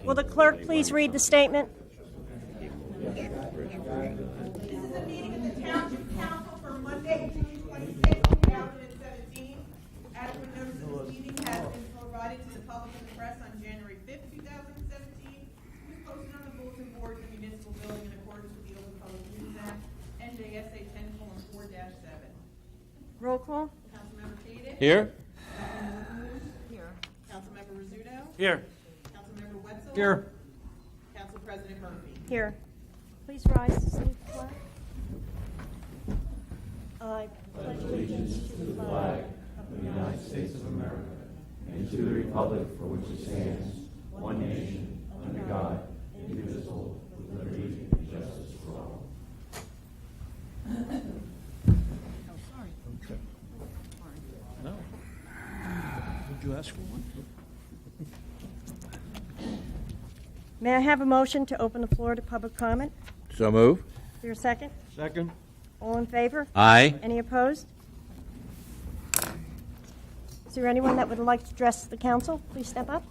Will the clerk please read the statement? This is a meeting of the Township Council for Monday, June 26, 2017. Adequate notice of this meeting has been provided to the public and the press on January 5th, 2017. It was posted on the bulletin board in the municipal building in accordance with the Open Public News Act, NJSA 10:4-7. Roll call. Councilmember Cadick. Here. Here. Councilmember Rizzuto. Here. Councilmember Wetzel. Here. Council President Murphy. Here. Please rise to salute the flag. I pledge allegiance to the flag of the United States of America and to the republic for which it stands, one nation, under God, indivisible, with liberty and justice for all. No. Would you ask for one? May I have a motion to open the floor to public comment? So move. Is there a second? Second. All in favor? Aye. Any opposed? Is there anyone that would like to address the council? Please step up.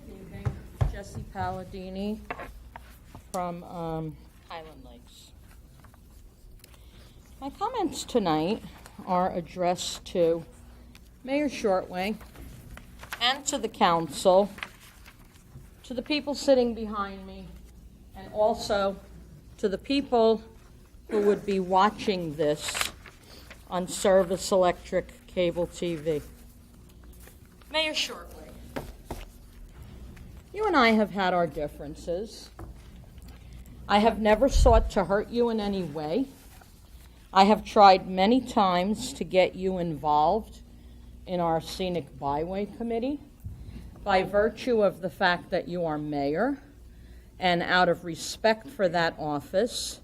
Good evening. Jesse Palladini from Highland Lakes. My comments tonight are addressed to Mayor Shortway and to the council, to the people sitting behind me, and also to the people who would be watching this on Service Electric Cable TV. Mayor Shortway, you and I have had our differences. I have never sought to hurt you in any way. I have tried many times to get you involved in our Scenic Byway Committee by virtue of the fact that you are mayor, and out of respect for that office,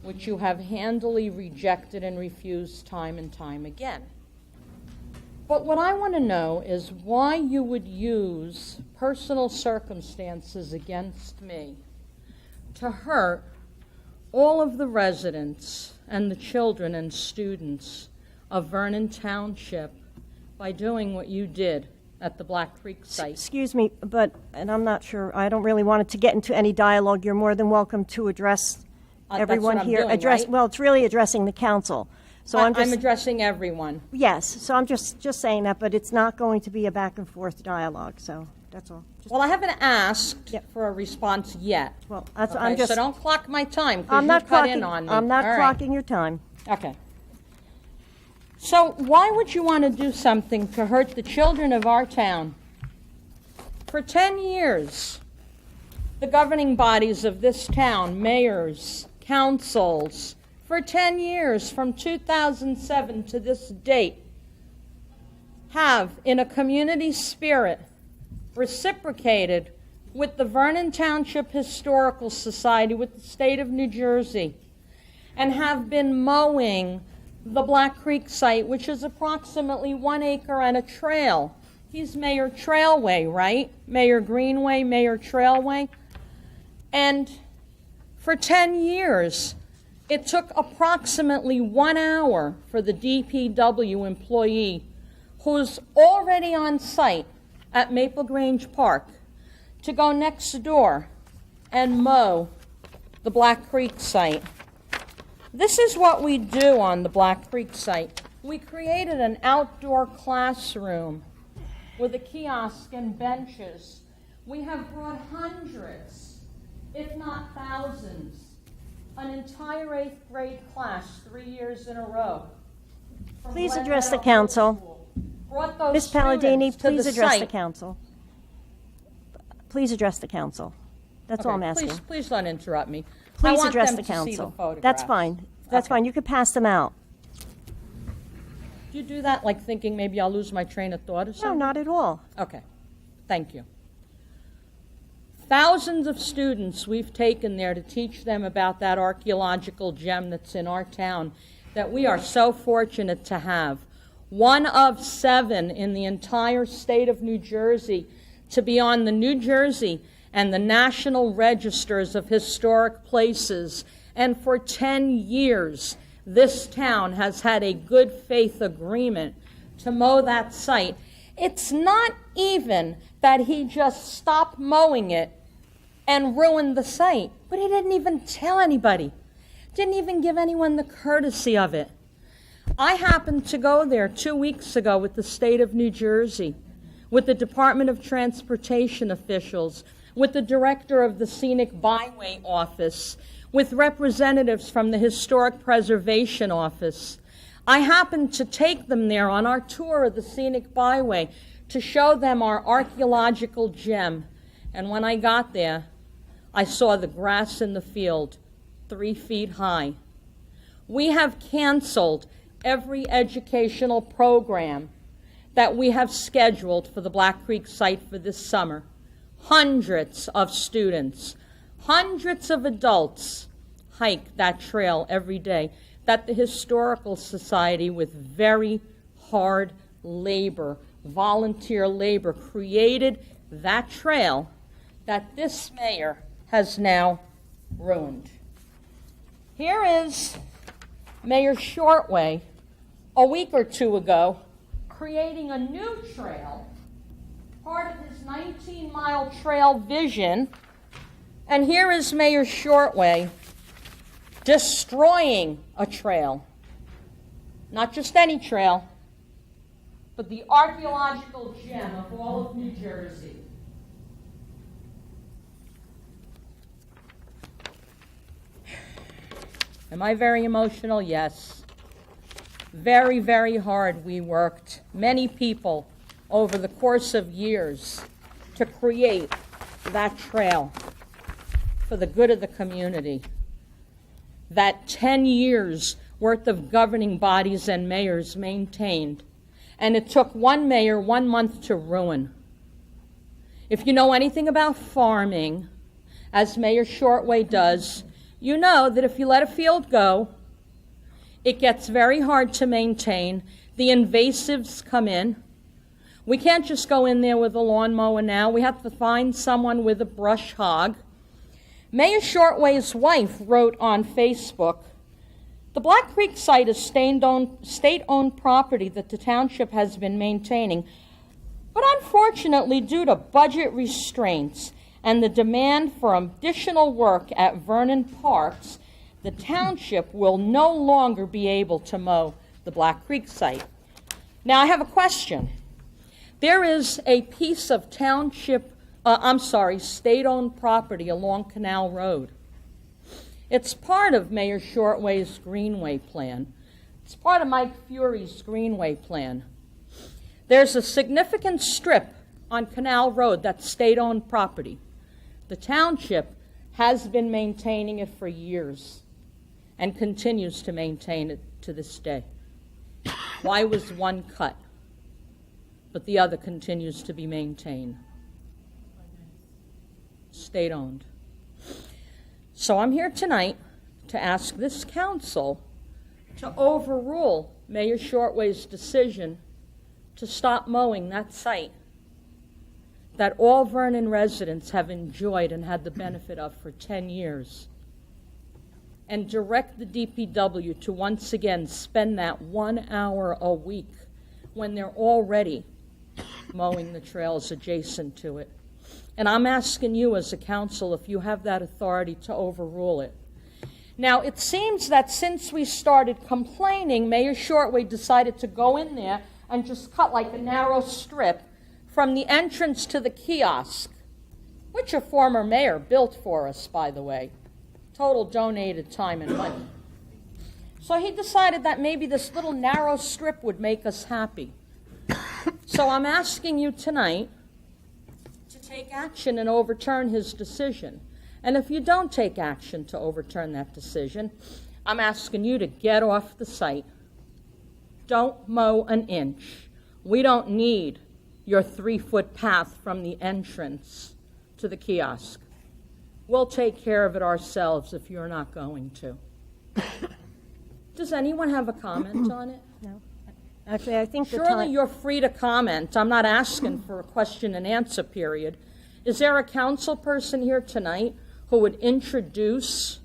which you have handily rejected and refused time and time again. But what I want to know is why you would use personal circumstances against me to hurt all of the residents and the children and students of Vernon Township by doing what you did at the Black Creek site. Excuse me, and I'm not sure, I don't really want it to get into any dialogue. You're more than welcome to address everyone that's what here. I'm doing, right? Well, it's really addressing the council. So I'm addressing everyone. Yes, so I'm just saying that, but it's not going to be a back and forth dialogue, so that's all. Well, I haven't asked Yep. for a response yet. Well, that's, Okay, I'm just. so don't clock my time, because I'm you not cut clocking. in on me. I'm not All right. clocking your time. Okay. So why would you want to do something to hurt the children of our town? For 10 years, the governing bodies of this town, mayors, councils, for 10 years, from 2007 to this date, have, in a community spirit, reciprocated with the Vernon Township Historical Society, with the state of New Jersey, and have been mowing the Black Creek site, which is approximately 1 acre and a trail. He's Mayor Trailway, right? Mayor Greenway, Mayor Trailway. And for 10 years, it took approximately 1 hour for the DPW employee, who's already on site at Maple Grange Park, to go next door and mow the Black Creek site. This is what we do on the Black Creek site. We created an outdoor classroom with a kiosk and benches. We have brought hundreds, if not thousands, an entire 8th grade class 3 years in a row. from Please Glen address the Meadow council. Middle School. Brought those Ms. Palladini, students to please the address the site. council. Please address the council. That's all I'm Okay, asking. Please don't interrupt me. I Please want address them the to see council. photographs. That's fine. That's Okay. fine. You could pass them out. Do you do that, like thinking maybe I'll lose my train of thought or No, something? not at all. Okay, thank you. Thousands of students we've taken there to teach them about that archaeological gem that's in our town that we are so fortunate to have. One of 7 in the entire state of New Jersey to be on the New Jersey and the National Registers of Historic Places, and for 10 years, this town has had a good faith agreement to mow that site. It's not even that he just stopped mowing it and ruined the site, but he didn't even tell anybody, didn't even give anyone the courtesy of it. I happened to go there 2 weeks ago with the state of New Jersey, with the Department of Transportation officials, with the director of the Scenic Byway Office, with representatives from the Historic Preservation Office. I happened to take them there on our tour of the Scenic Byway to show them our archaeological gem. And when I got there, I saw the grass in the field 3 feet high. We have canceled every educational program that we have scheduled for the Black Creek site for this summer. Hundreds of students, hundreds of adults hike that trail every day, that the Historical Society, with very hard labor, volunteer labor, created that trail that this mayor has now ruined. Here is Mayor Shortway a week or two ago creating a new trail, part of his 19-mile trail vision, and here is Mayor Shortway destroying a trail. Not just any trail, but the archaeological gem of all of New Jersey. Am I very emotional? Yes. Very, very hard we worked, many people, over the course of years to create that trail for the good of the community. That 10 years worth of governing bodies and mayors maintained. And it took one mayor 1 month to ruin. If you know anything about farming, as Mayor Shortway does, you know that if you let a field go, it gets very hard to maintain. The invasives come in. We can't just go in there with a lawnmower now. We have to find someone with a brush hog. Mayor Shortway's wife wrote on Facebook, "The Black Creek site is state-owned property that the township has been maintaining, but unfortunately, due to budget restraints and the demand for additional work at Vernon Parks, the township will no longer be able to mow the Black Creek site." Now, I have a question. There is a piece of state-owned property along Canal Road. It's part of Mayor Shortway's Greenway plan. It's part of Mike Fury's Greenway plan. There's a significant strip on Canal Road that's state-owned property. The township has been maintaining it for years and continues to maintain it to this day. Why was one cut, but the other continues to be maintained? State-owned. So I'm here tonight to ask this council to overrule Mayor Shortway's decision to stop mowing that site that all Vernon residents have enjoyed and had the benefit of for 10 years, and direct the DPW to once again spend that 1 hour a week when they're already mowing the trails adjacent to it. And I'm asking you as a council if you have that authority to overrule it. Now, it seems that since we started complaining, Mayor Shortway decided to go in there and just cut like a narrow strip from the entrance to the kiosk, which a former mayor built for us, by the way. Total donated time and money. So he decided that maybe this little narrow strip would make us happy. So I'm asking you tonight to take action and overturn his decision. And if you don't take action to overturn that decision, I'm asking you to get off the site. Don't mow an inch. We don't need your 3-foot path from the entrance to the kiosk. We'll take care of it ourselves if you're not going to. Does anyone have a comment on it? No. Actually, I think the Surely time... you're free to comment. I'm not asking for a question and answer period. Is there a council person here tonight who would introduce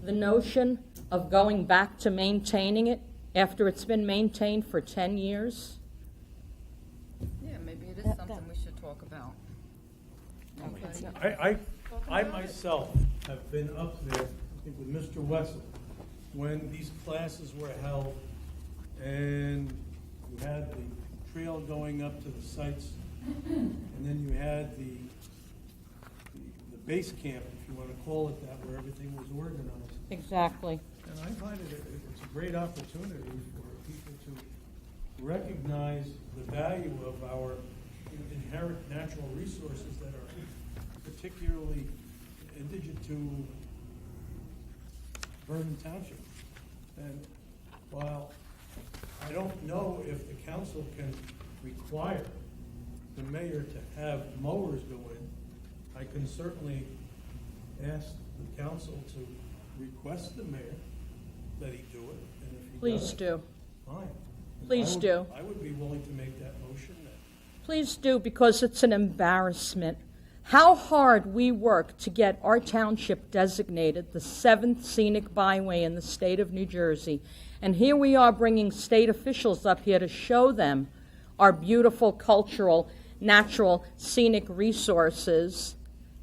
the notion of going back to maintaining it after it's been maintained for 10 years? Yeah, maybe it is something we should talk about. I myself have been up there, I think with Mr. Wetzel, when these classes were held, and you had the trail going up to the sites, and then you had the base camp, if you want to call it that, where everything was organized. Exactly. And I find it's a great opportunity for people to recognize the value of our inherent natural resources that are particularly indigent to Vernon Township. And while I don't know if the council can require the mayor to have mowers go in, I can certainly ask the council to request the mayor that he do it, and if he Please does, do. fine. Please do. I would be willing to make that motion then. Please do, because it's an embarrassment. How hard we work to get our township designated the 7th scenic byway in the state of New Jersey. And here we are bringing state officials up here to show them our beautiful cultural, natural, scenic resources.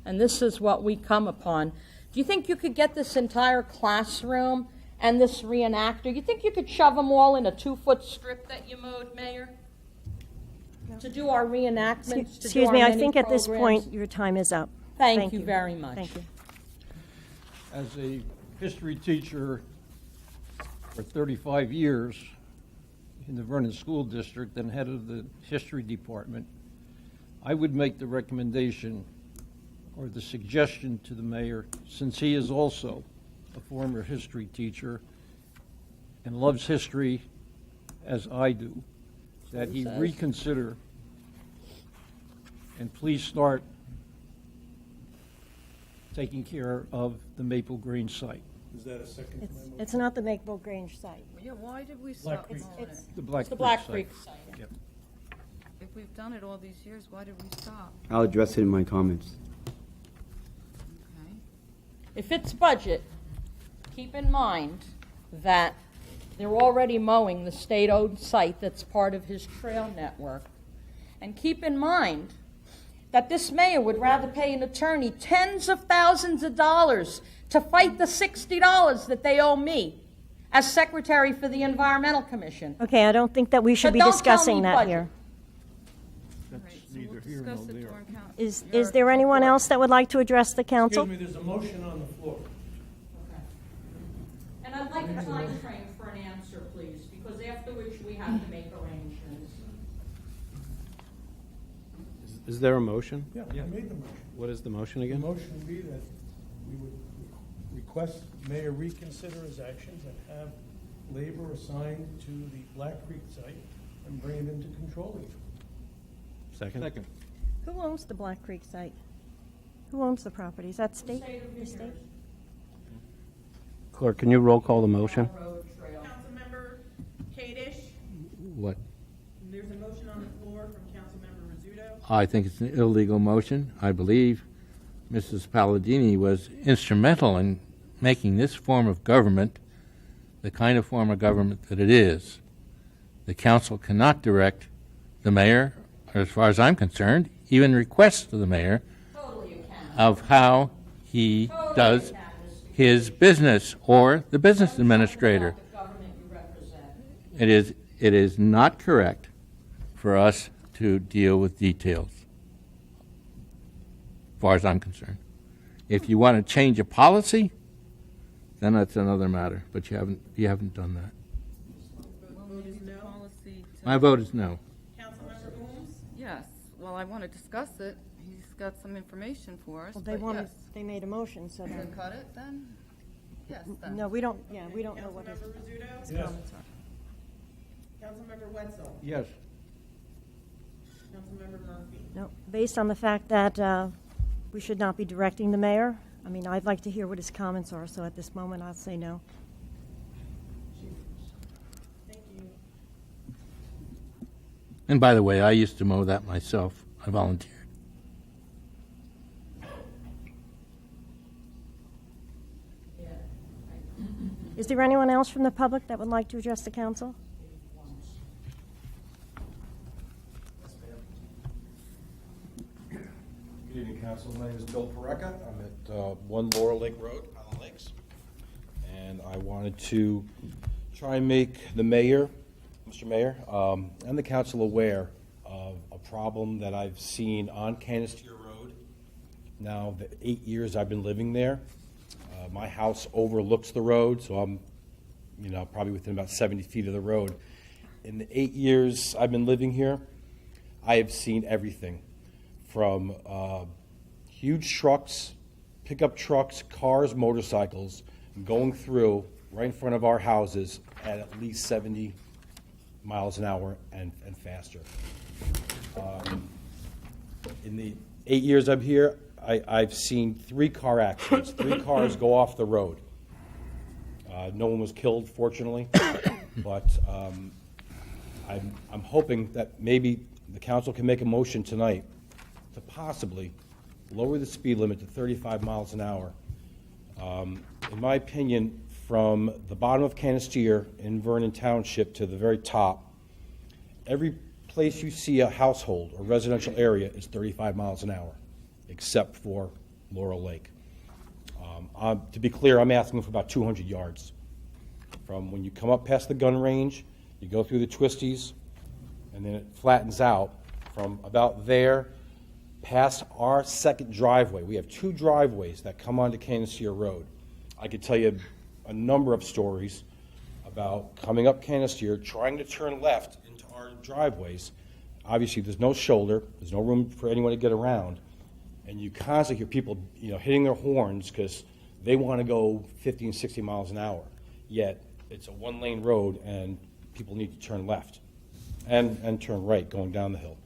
And this is what we come upon. Do you think you could get this entire classroom and this reenactor? You think you could shove them all in a 2-foot strip that you mowed, Mayor? To do our reenactments, to do Excuse our me, I many think at this programs? point, your time is up. Thank you very much. Thank you. As a history teacher for 35 years in the Vernon School District and head of the history department, I would make the recommendation or the suggestion to the mayor, since he is also a former history teacher and loves history as I do, that he reconsider and please start taking care of the Maple Grange site. Is that a second to my motion? It's not the Maple Grange site. Yeah, why did we Black stop Creek. on it? The Black It's the Creek Black site. Creek site. Yep. If we've done it all these years, why did we stop? I'll address it in my comments. Okay. If it's budget, keep in mind that they're already mowing the state-owned site that's part of his trail network. And keep in mind that this mayor would rather pay an attorney tens of thousands of dollars to fight the $60 that they owe me as secretary for the Environmental Commission. Okay, I don't think that we should But be don't tell discussing me that budget. here. All right, so neither we'll here nor discuss it there. during count- Is your there anyone report. else that would like to address the council? Excuse me, there's a motion on the floor. And I'd like a time frame for an answer, please, because after which we have to make arrangements. Is there a motion? Yeah, I made the motion. What is the motion The again? motion would be that we would request mayor reconsider his actions and have labor assigned to the Black Creek site and bring it into control. Second? Second. Who owns the Black Creek site? Who owns the property? Is that state? State of New The state? Jersey. Clerk, can you roll call the motion? Road trail. Councilmember Kadesh, What? there's a motion on the floor from Councilmember Rizzuto. I think it's an illegal motion. I believe Mrs. Palladini was instrumental in making this form of government the kind of form of government that it is. The council cannot direct the mayor, or as far as I'm concerned, even request to the mayor Totally you can. of how he Totally does you can, Mr. his business or the business administrator. About the government you represent. It is not correct for us to deal with details, as far as I'm concerned. If you want to change a policy, then that's another matter, but you haven't done that. We'll use the policy to- My vote is no. Councilmember Ooms, Yes, well, I want to discuss it. He's got some information for us, Well, they but wanted, yes. they made a motion, so To then, cut it then? Yes, then. no, we don't, yeah, we don't know what his Councilmember Rizzuto, Yes. comments are. Councilmember Wetzel, Yes. Councilmember Murphy. No, based on the fact that we should not be directing the mayor, I mean, I'd like to hear what his comments are, so at this moment, I'll say no. Thank you. And by the way, I used to mow that myself. I volunteered. Is there anyone else from the public that would like to address the council? Good evening, Council. My name is Bill Parecka. I'm at 1 Laurel Lake Road, Highland Lakes. And I wanted to try and make the mayor, Mr. Mayor, and the council aware of a problem that I've seen on Canister Road. Now, the 8 years I've been living there, my house overlooks the road, so I'm, probably within about 70 feet of the road. In the 8 years I've been living here, I have seen everything. From huge trucks, pickup trucks, cars, motorcycles, going through right in front of our houses at least 70 miles an hour and faster. In the 8 years I'm here, I've seen 3 car accidents. 3 cars go off the road. No one was killed, fortunately, but I'm hoping that maybe the council can make a motion tonight to possibly lower the speed limit to 35 miles an hour. In my opinion, from the bottom of Canister in Vernon Township to the very top, every place you see a household or residential area is 35 miles an hour, except for Laurel Lake. To be clear, I'm asking for about 200 yards. From when you come up past the gun range, you go through the twisties, and then it flattens out from about there past our second driveway. We have 2 driveways that come onto Canister Road. I could tell you a number of stories about coming up Canister, trying to turn left into our driveways. Obviously, there's no shoulder, there's no room for anyone to get around, and you constantly hear people, hitting their horns because they want to go 50 and 60 miles an hour. Yet it's a 1-lane road, and people need to turn left and turn right going down the hill.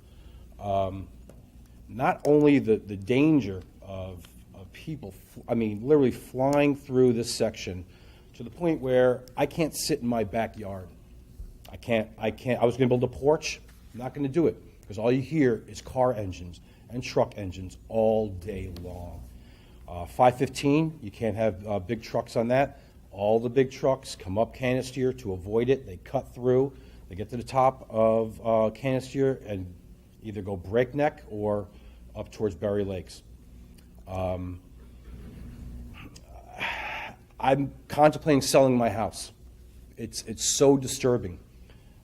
Not only the danger of people, literally flying through this section to the point where I can't sit in my backyard. I was going to build a porch. I'm not going to do it because all you hear is car engines and truck engines all day long. 515, you can't have big trucks on that. All the big trucks come up Canister to avoid it. They cut through. They get to the top of Canister and either go breakneck or up towards Berry Lakes. I'm contemplating selling my house. It's so disturbing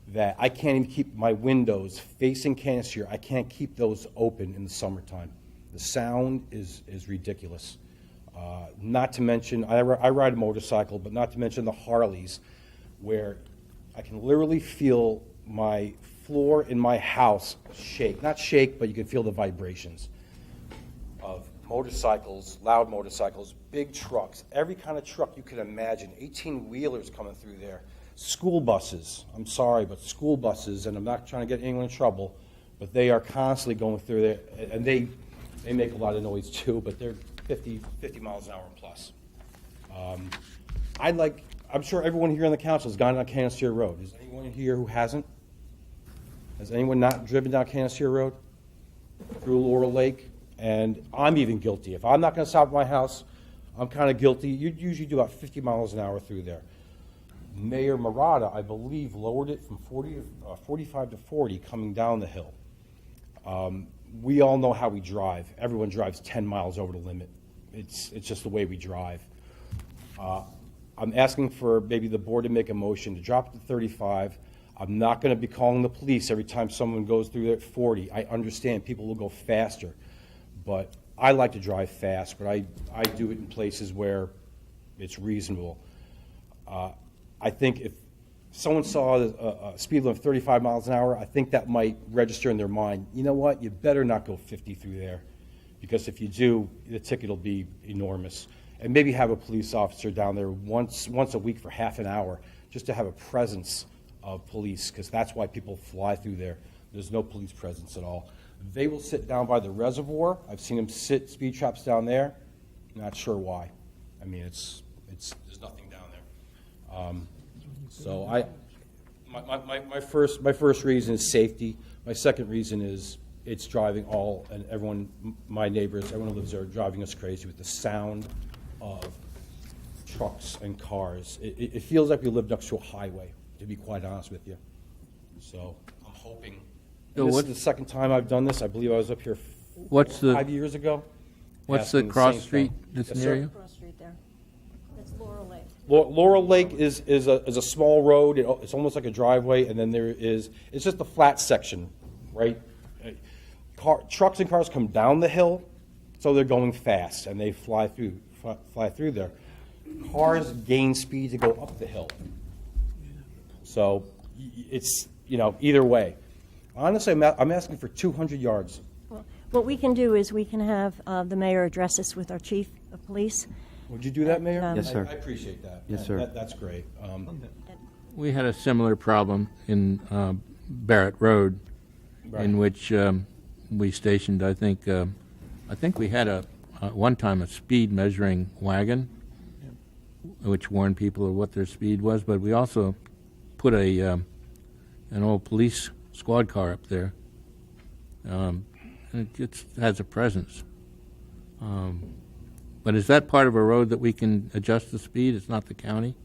that I can't even keep my windows facing Canister. I can't keep those open in the summertime. The sound is ridiculous. Not to mention, I ride a motorcycle, but not to mention the Harleys, where I can literally feel my floor in my house shake. Not shake, but you can feel the vibrations of motorcycles, loud motorcycles, big trucks, every kind of truck you can imagine, 18-wheelers coming through there, school buses, I'm sorry, but school buses, and I'm not trying to get anyone in trouble, but they are constantly going through there, and they make a lot of noise too, but they're 50 miles an hour and plus. I'm sure everyone here on the council has gone down Canister Road. Is anyone here who hasn't? Has anyone not driven down Canister Road through Laurel Lake? And I'm even guilty. If I'm not going to stop at my house, I'm kind of guilty. You'd usually do about 50 miles an hour through there. Mayor Murata, I believe, lowered it from 45 to 40 coming down the hill. We all know how we drive. Everyone drives 10 miles over the limit. It's just the way we drive. I'm asking for maybe the board to make a motion to drop it to 35. I'm not going to be calling the police every time someone goes through there at 40. I understand people will go faster, but I like to drive fast, but I do it in places where it's reasonable. I think if someone saw a speed limit of 35 miles an hour, I think that might register in their mind, you know what, you better not go 50 through there, because if you do, the ticket will be enormous. And maybe have a police officer down there once a week for half an hour, just to have a presence of police, because that's why people fly through there. There's no police presence at all. They will sit down by the reservoir. I've seen them sit speed traps down there. Not sure why. I mean, it's there's nothing down there. So my first reason is safety. My second reason is it's driving everyone, my neighbors, everyone who lives there, driving us crazy with the sound of trucks and cars. It feels like we live next to a highway, to be quite honest with you. So I'm hoping. So This what- is the second time I've done this. I believe I was up here What's the- 5 years ago. What's the asking cross same street thing. that's Yes, near sir. you? Cross Street there. That's Laurel Lake. Laurel Lake is a small road. It's almost like a driveway, and then it's just a flat section, right? Trucks and cars come down the hill, so they're going fast, and they fly through there. Cars gain speed to go up the hill. So it's, either way. Honestly, I'm asking for 200 yards. Well, what we can do is we can have the mayor address this with our chief of police. Would you do that, Mayor? Yes, sir. I appreciate that. Yes, sir. That's great. We had a similar problem in Barrett Road, Right. in which we stationed, I think we had one time a speed measuring wagon, which warned people of what their speed was, but we also put an old police squad car up there. And it just has a presence. But is that part of a road that we can adjust the speed? It's not the county?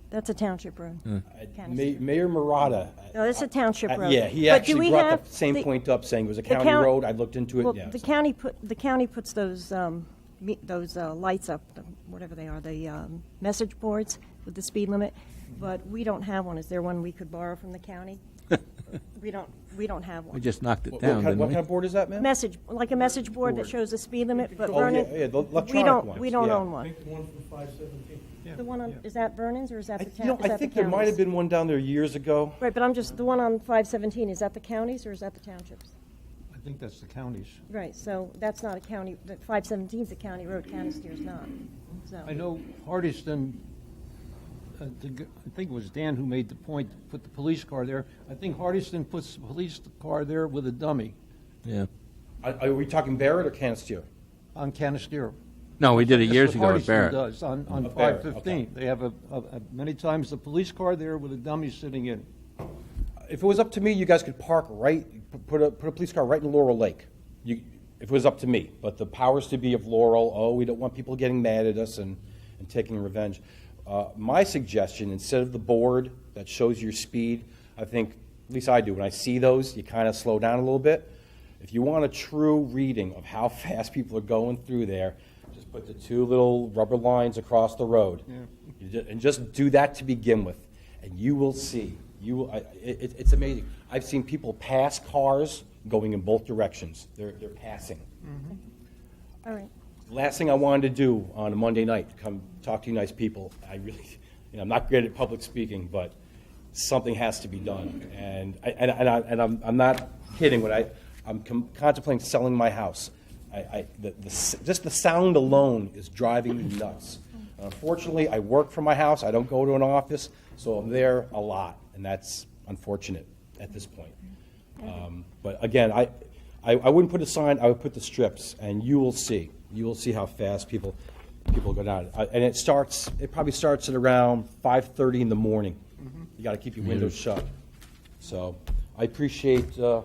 That's a township road. Mayor Murata. No, it's a township road. Yeah, he But do actually we brought have the same the- point up, saying it was a the county count- road. I looked into it, Well, yeah. the so- county puts those lights up, whatever they are, the message boards with the speed limit, but we don't have one. Is there one we could borrow from the county? We don't have We one. just knocked it What down, kind didn't what we? kind of board is that, ma'am? Like a message board that shows the speed limit, but Oh, Vernon, yeah, the we electronic don't, ones, we don't yeah. own I one. think the one from 517. The one on, is that Vernon's or is that the You know, town? I think there might have been one down there years ago. Right, but the one on 517, is that the counties or is that the townships? I think that's the counties. Right, so that's not a county, that 517 is a county road, Canistier's not, so. I know Hardyston, I think it was Dan who made the point, to put the police car there. I think Hardyston puts the police car there with a dummy Yeah. Are we talking Barrett or Canestier? on Canisteo. No, we did it That's years what ago at Hardyston Barrett. does on Barrett, 515. They have many times the police car there with a dummy sitting in. If it was up to me, you guys could park put a police car right in Laurel Lake. If it was up to me, but the powers to be of Laurel, we don't want people getting mad at us and taking revenge. My suggestion, instead of the board that shows your speed, I think, at least I do, when I see those, you kind of slow down a little bit. If you want a true reading of how fast people are going through there, just put the two little rubber lines across the road. And just do that to begin with, and you will see. It's amazing. I've seen people pass cars going in both directions. They're passing. All right. Last thing I wanted to do on a Monday night, come talk to you nice people. I really, I'm not great at public speaking, but something has to be done. And I'm not kidding when I'm contemplating selling my house. Just the sound alone is driving me nuts. Unfortunately, I work from my house. I don't go to an office, so I'm there a lot, and that's unfortunate at this point. But again, I wouldn't put a sign. I would put the strips, and you will see. You will see how fast people go down. And it probably starts at around 5:30 in the morning. You got to keep your windows shut. So I appreciate the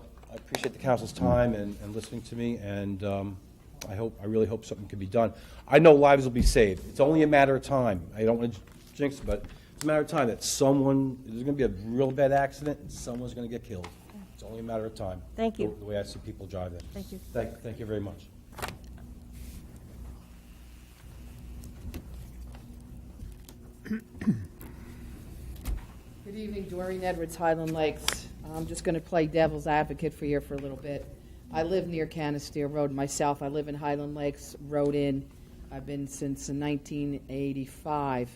council's time and listening to me, and I really hope something can be done. I know lives will be saved. It's only a matter of time. I don't want to jinx it, but it's a matter of time that there's going to be a real bad accident and someone's going to get killed. It's only a matter of time. Thank you. The way I see people drive there. Thank you. Thank you very much. Good evening, Doreen Edwards, Highland Lakes. I'm just going to play devil's advocate for you for a little bit. I live near Canisteo Road myself. I live in Highland Lakes, Road Inn. I've been since 1985.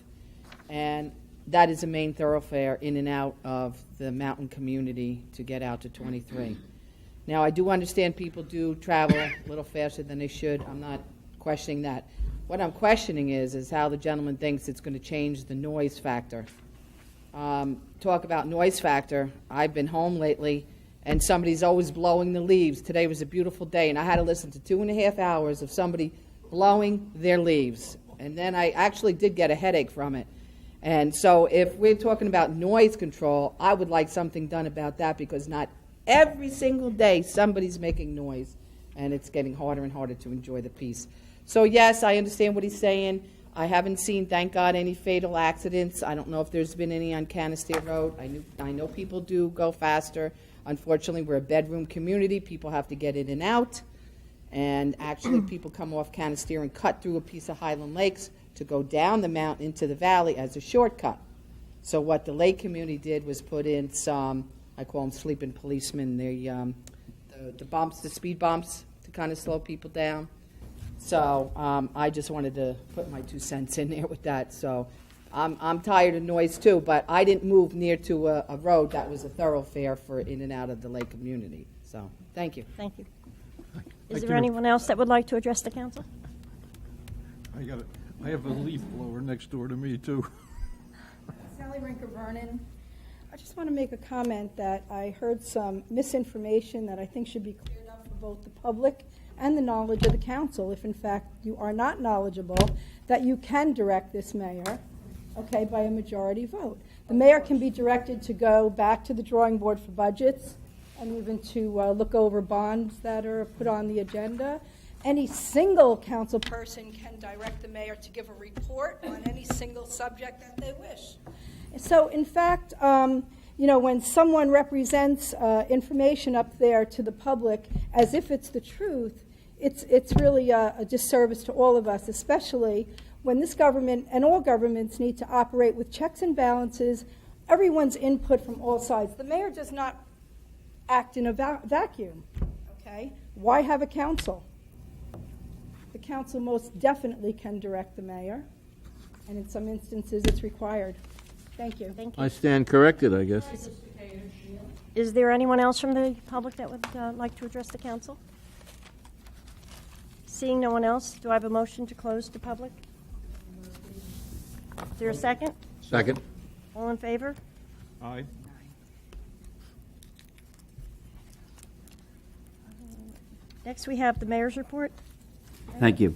And that is a main thoroughfare in and out of the mountain community to get out to 23. Now, I do understand people do travel a little faster than they should. I'm not questioning that. What I'm questioning is how the gentleman thinks it's going to change the noise factor. Talk about noise factor. I've been home lately, and somebody's always blowing the leaves. Today was a beautiful day, and I had to listen to 2.5 hours of somebody blowing their leaves. And then I actually did get a headache from it. And so if we're talking about noise control, I would like something done about that, because not every single day somebody's making noise, and it's getting harder and harder to enjoy the peace. So yes, I understand what he's saying. I haven't seen, thank God, any fatal accidents. I don't know if there's been any on Canister Road. I know people do go faster. Unfortunately, we're a bedroom community. People have to get in and out. And actually, people come off Canister and cut through a piece of Highland Lakes to go down the mountain into the valley as a shortcut. So what the lake community did was put in some, I call them sleeping policemen, the bumps, the speed bumps, to kind of slow people down. So I just wanted to put my 2 cents in there with that. So I'm tired of noise too, but I didn't move near to a road that was a thoroughfare for in and out of the lake community. So thank you. Thank you. Is there anyone else that would like to address the council? I have a leaf blower next door to me, too. Sally Rinker Vernon. I just want to make a comment that I heard some misinformation that I think should be cleared up for both the public and the knowledge of the council. If in fact you are not knowledgeable, that you can direct this mayor, okay, by a majority vote. The mayor can be directed to go back to the drawing board for budgets and even to look over bonds that are put on the agenda. Any single council person can direct the mayor to give a report on any single subject that they wish. So, in fact, when someone represents information up there to the public as if it's the truth, it's really a disservice to all of us, especially when this government and all governments need to operate with checks and balances, everyone's input from all sides. The mayor does not act in a vacuum, okay? Why have a council? The council most definitely can direct the mayor, and in some instances it's required. Thank you. Thank you. I stand corrected, I guess. Is there anyone else from the public that would like to address the council? Seeing no one else, do I have a motion to close to public? Is there a second? Second. All in favor? Aye. Next, we have the mayor's report. Thank you.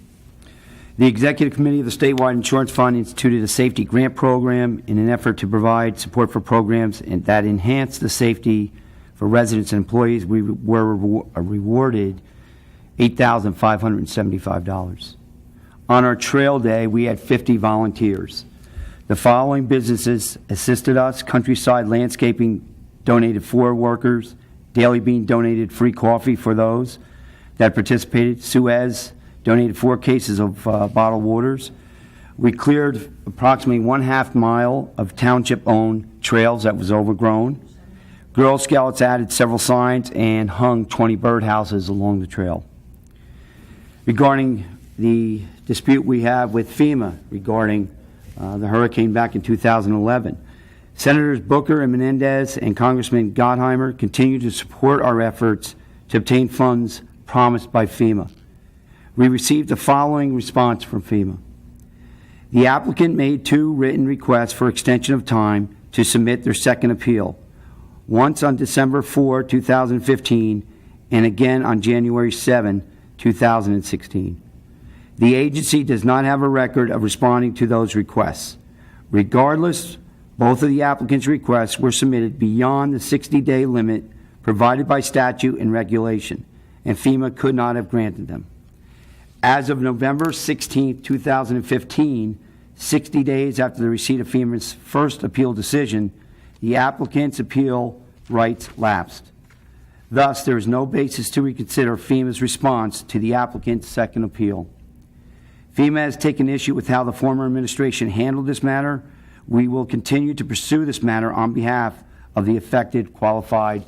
The Executive Committee of the Statewide Insurance Fund instituted a safety grant program in an effort to provide support for programs that enhance the safety for residents and employees. We were rewarded $8,575. On our trail day, we had 50 volunteers. The following businesses assisted us: Countryside Landscaping donated 4 workers, Daily Bean donated free coffee for those that participated, Suez donated 4 cases of bottled waters. We cleared approximately 1/2 mile of township-owned trails that was overgrown. Girl Scouts added several signs and hung 20 birdhouses along the trail. Regarding the dispute we have with FEMA regarding the hurricane back in 2011, Senators Booker and Menendez and Congressman Gottheimer continue to support our efforts to obtain funds promised by FEMA. We received the following response from FEMA. The applicant made 2 written requests for extension of time to submit their second appeal, once on December 4, 2015, and again on January 7, 2016. The agency does not have a record of responding to those requests. Regardless, both of the applicant's requests were submitted beyond the 60-day limit provided by statute and regulation, and FEMA could not have granted them. As of November 16, 2015, 60 days after the receipt of FEMA's first appeal decision, the applicant's appeal rights lapsed. Thus, there is no basis to reconsider FEMA's response to the applicant's second appeal. FEMA has taken issue with how the former administration handled this matter. We will continue to pursue this matter on behalf of the affected qualified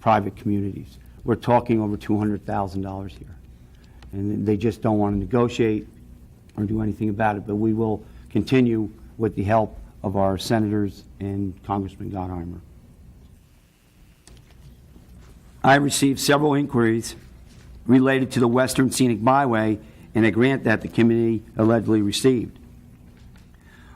private communities. We're talking over $200,000 here. And they just don't want to negotiate or do anything about it. But we will continue with the help of our senators and Congressman Gottheimer. I received several inquiries related to the Western Scenic Byway and a grant that the committee allegedly received.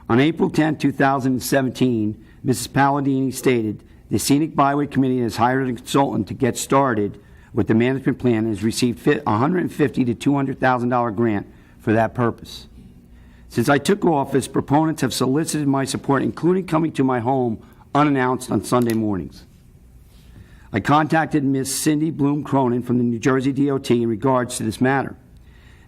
On April 10, 2017, Mrs. Palladini stated the Scenic Byway Committee has hired a consultant to get started with the management plan and has received $150,000 to $200,000 grant for that purpose. Since I took office, proponents have solicited my support, including coming to my home unannounced on Sunday mornings. I contacted Ms. Cindy Bloom Cronin from the New Jersey DOT in regards to this matter.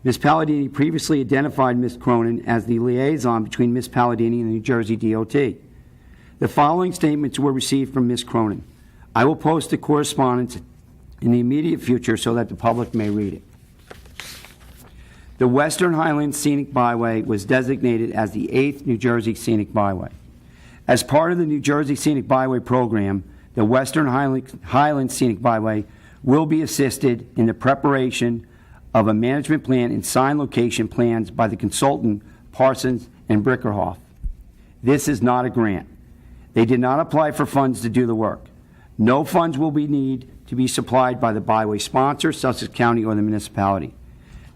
Ms. Palladini previously identified Ms. Cronin as the liaison between Ms. Palladini and the New Jersey DOT. The following statements were received from Ms. Cronin. I will post the correspondence in the immediate future so that the public may read it. The Western Highlands Scenic Byway was designated as the 8th New Jersey Scenic Byway. As part of the New Jersey Scenic Byway program, the Western Highlands Scenic Byway will be assisted in the preparation of a management plan and sign location plans by the consultant Parsons and Brickerhoff. This is not a grant. They did not apply for funds to do the work. No funds will be need to be supplied by the byway sponsor, Sussex County, or the municipality.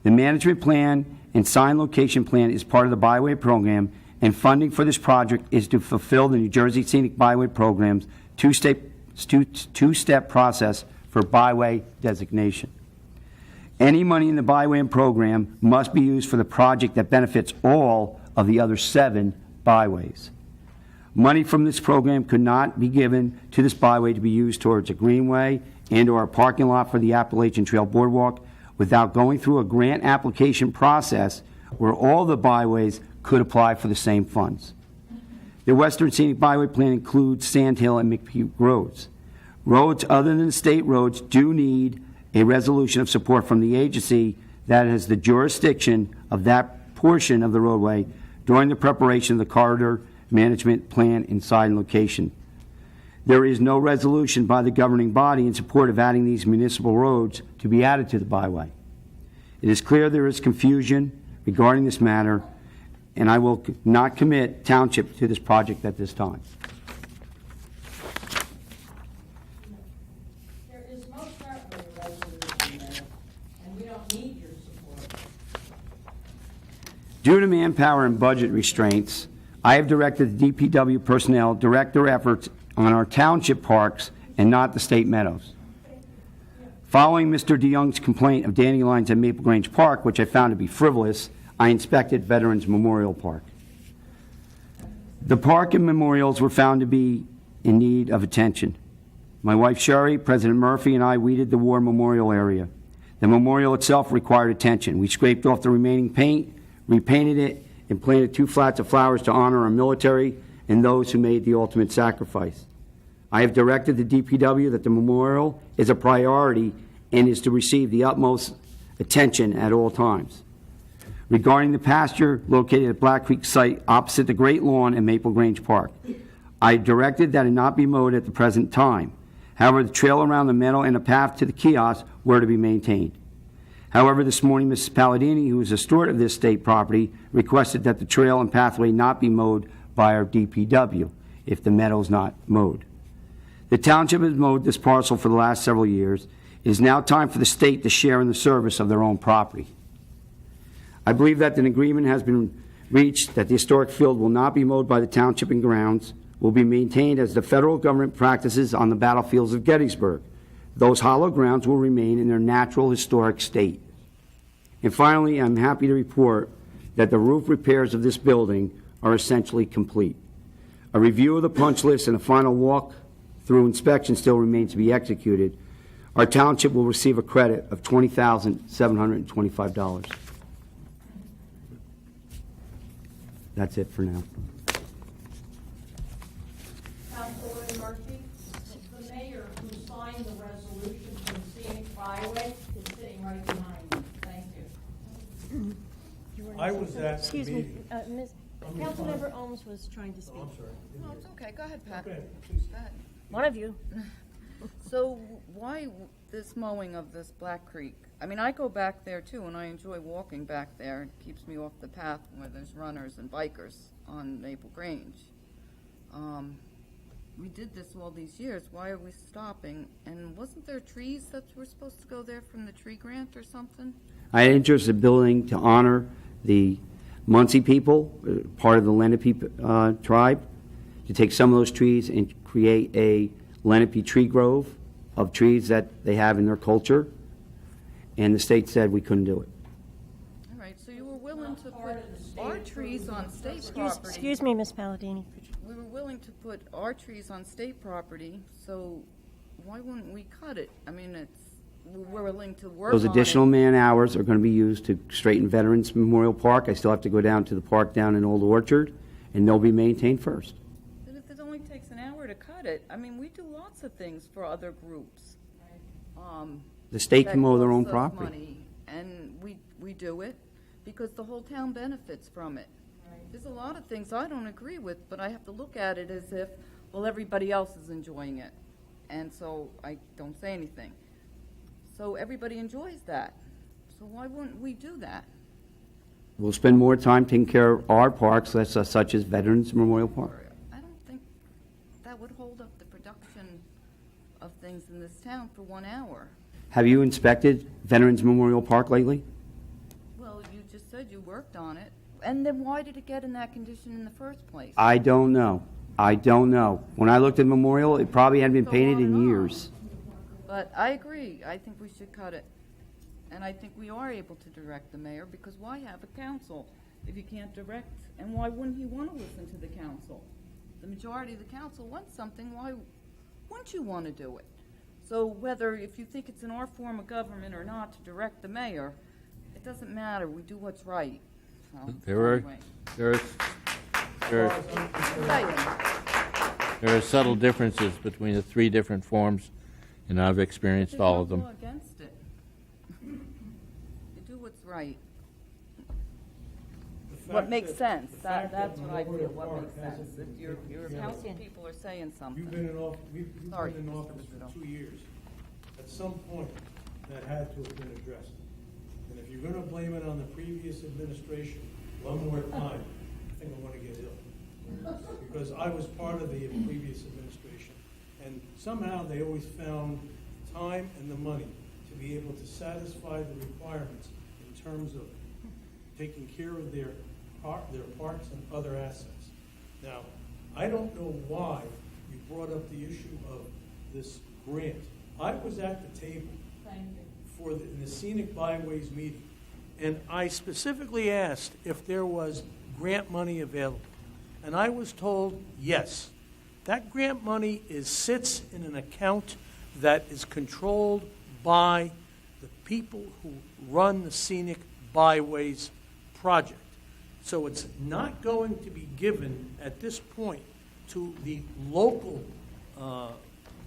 The management plan and sign location plan is part of the byway program, and funding for this project is to fulfill the New Jersey Scenic Byway Program's two-step process for byway designation. Any money in the byway program must be used for the project that benefits all of the other 7 byways. Money from this program could not be given to this byway to be used towards a greenway and/or a parking lot for the Appalachian Trail Boardwalk without going through a grant application process where all the byways could apply for the same funds. The Western Scenic Byway Plan includes Sand Hill and McPeak roads. Roads other than state roads do need a resolution of support from the agency that has the jurisdiction of that portion of the roadway during the preparation of the corridor management plan and sign location. There is no resolution by the governing body in support of adding these municipal roads to be added to the byway. It is clear there is confusion regarding this matter, and I will not commit township to this project at this time. There is most certainly a resolution there, and we don't need your support. Due to manpower and budget restraints, I have directed the DPW personnel direct their efforts on our township parks and not the state meadows. Following Mr. DeYoung's complaint of dandelions at Maple Grange Park, which I found to be frivolous, I inspected Veterans Memorial Park. The park and memorials were found to be in need of attention. My wife Sherry, President Murphy, and I weeded the war memorial area. The memorial itself required attention. We scraped off the remaining paint, repainted it, and planted 2 flats of flowers to honor our military and those who made the ultimate sacrifice. I have directed the DPW that the memorial is a priority and is to receive the utmost attention at all times. Regarding the pasture located at Black Creek site opposite the Great Lawn and Maple Grange Park, I directed that it not be mowed at the present time. However, the trail around the meadow and the path to the kiosk were to be maintained. However, this morning, Mrs. Palladini, who is a steward of this state property, requested that the trail and pathway not be mowed by our DPW if the meadow is not mowed. The township has mowed this parcel for the last several years. It is now time for the state to share in the service of their own property. I believe that an agreement has been reached that the historic field will not be mowed by the township and grounds, will be maintained as the federal government practices on the battlefields of Gettysburg. Those hollow grounds will remain in their natural historic state. And finally, I'm happy to report that the roof repairs of this building are essentially complete. A review of the punch list and a final walk-through inspection still remains to be executed. Our township will receive a credit of $20,725. That's it for now. Councilwoman Murphy, the mayor who signed the resolution for the scenic byway is sitting right behind you. Thank you. I was at the Excuse me, meeting. Councilmember Ohms was trying to speak. I'm sorry. No, it's okay. Go ahead, Pat. Okay, Go ahead. One of you. So why this mowing of this Black Creek? I mean, I go back there too, and I enjoy walking back there. It keeps me off the path where there's runners and bikers on Maple Grange. We did this all these years. Why are we stopping? And wasn't there trees that were supposed to go there from the tree grant or something? I had interest in building to honor the Muncie people, part of the Lenape tribe, to take some of those trees and create a Lenape tree grove of trees that they have in their culture. And the state said we couldn't do it. All right, so you were willing to put our trees on state property. Excuse me, Miss Palladini. We were willing to put our trees on state property, so why wouldn't we cut it? I mean, we're willing to work Those on additional it. man-hours are going to be used to straighten Veterans Memorial Park. I still have to go down to the park down in Old Orchard, and they'll be maintained first. But if it only takes an hour to cut it, I mean, we do lots of things for other groups. The state can that mow their own costs us property. money, and we do it because the whole town benefits from it. There's a lot of things I don't agree with, but I have to look at it as if, well, everybody else is enjoying it, and so I don't say anything. So everybody enjoys that. So why wouldn't we do that? We'll spend more time taking care of our parks, such as Veterans Memorial Park. I don't think that would hold up the production of things in this town for 1 hour. Have you inspected Veterans Memorial Park lately? Well, you just said you worked on it. And then why did it get in that condition in the first place? I don't know. I don't know. When I looked at Memorial, it probably hadn't been So painted on and in on. years. But I agree. I think we should cut it. And I think we are able to direct the mayor, because why have a council if you can't direct? And why wouldn't he want to listen to the council? The majority of the council wants something. Why wouldn't you want to do it? So whether, if you think it's in our form of government or not to direct the mayor, it doesn't matter. We do what's right. So, anyway. There are subtle differences between the three different forms, and I've experienced There's all no of them. law against it. You do what's right. What makes sense. That's what I feel, what makes sense. If your council people are saying something. You've been in office, you've Sorry, been in Mr. office Rizzuto. for 2 years. At some point, that had to have been addressed. And if you're gonna blame it on the previous administration one more time, I think I'm gonna get ill. Because I was part of the previous administration, and somehow they always found time and the money to be able to satisfy the requirements in terms of taking care of their parks and other assets. Now, I don't know why you brought up the issue of this grant. I was at the table for in the Scenic Byways meeting, and I specifically asked if there was grant money available. And I was told, yes. That grant money sits in an account that is controlled by the people who run the Scenic Byways project. So it's not going to be given at this point to the local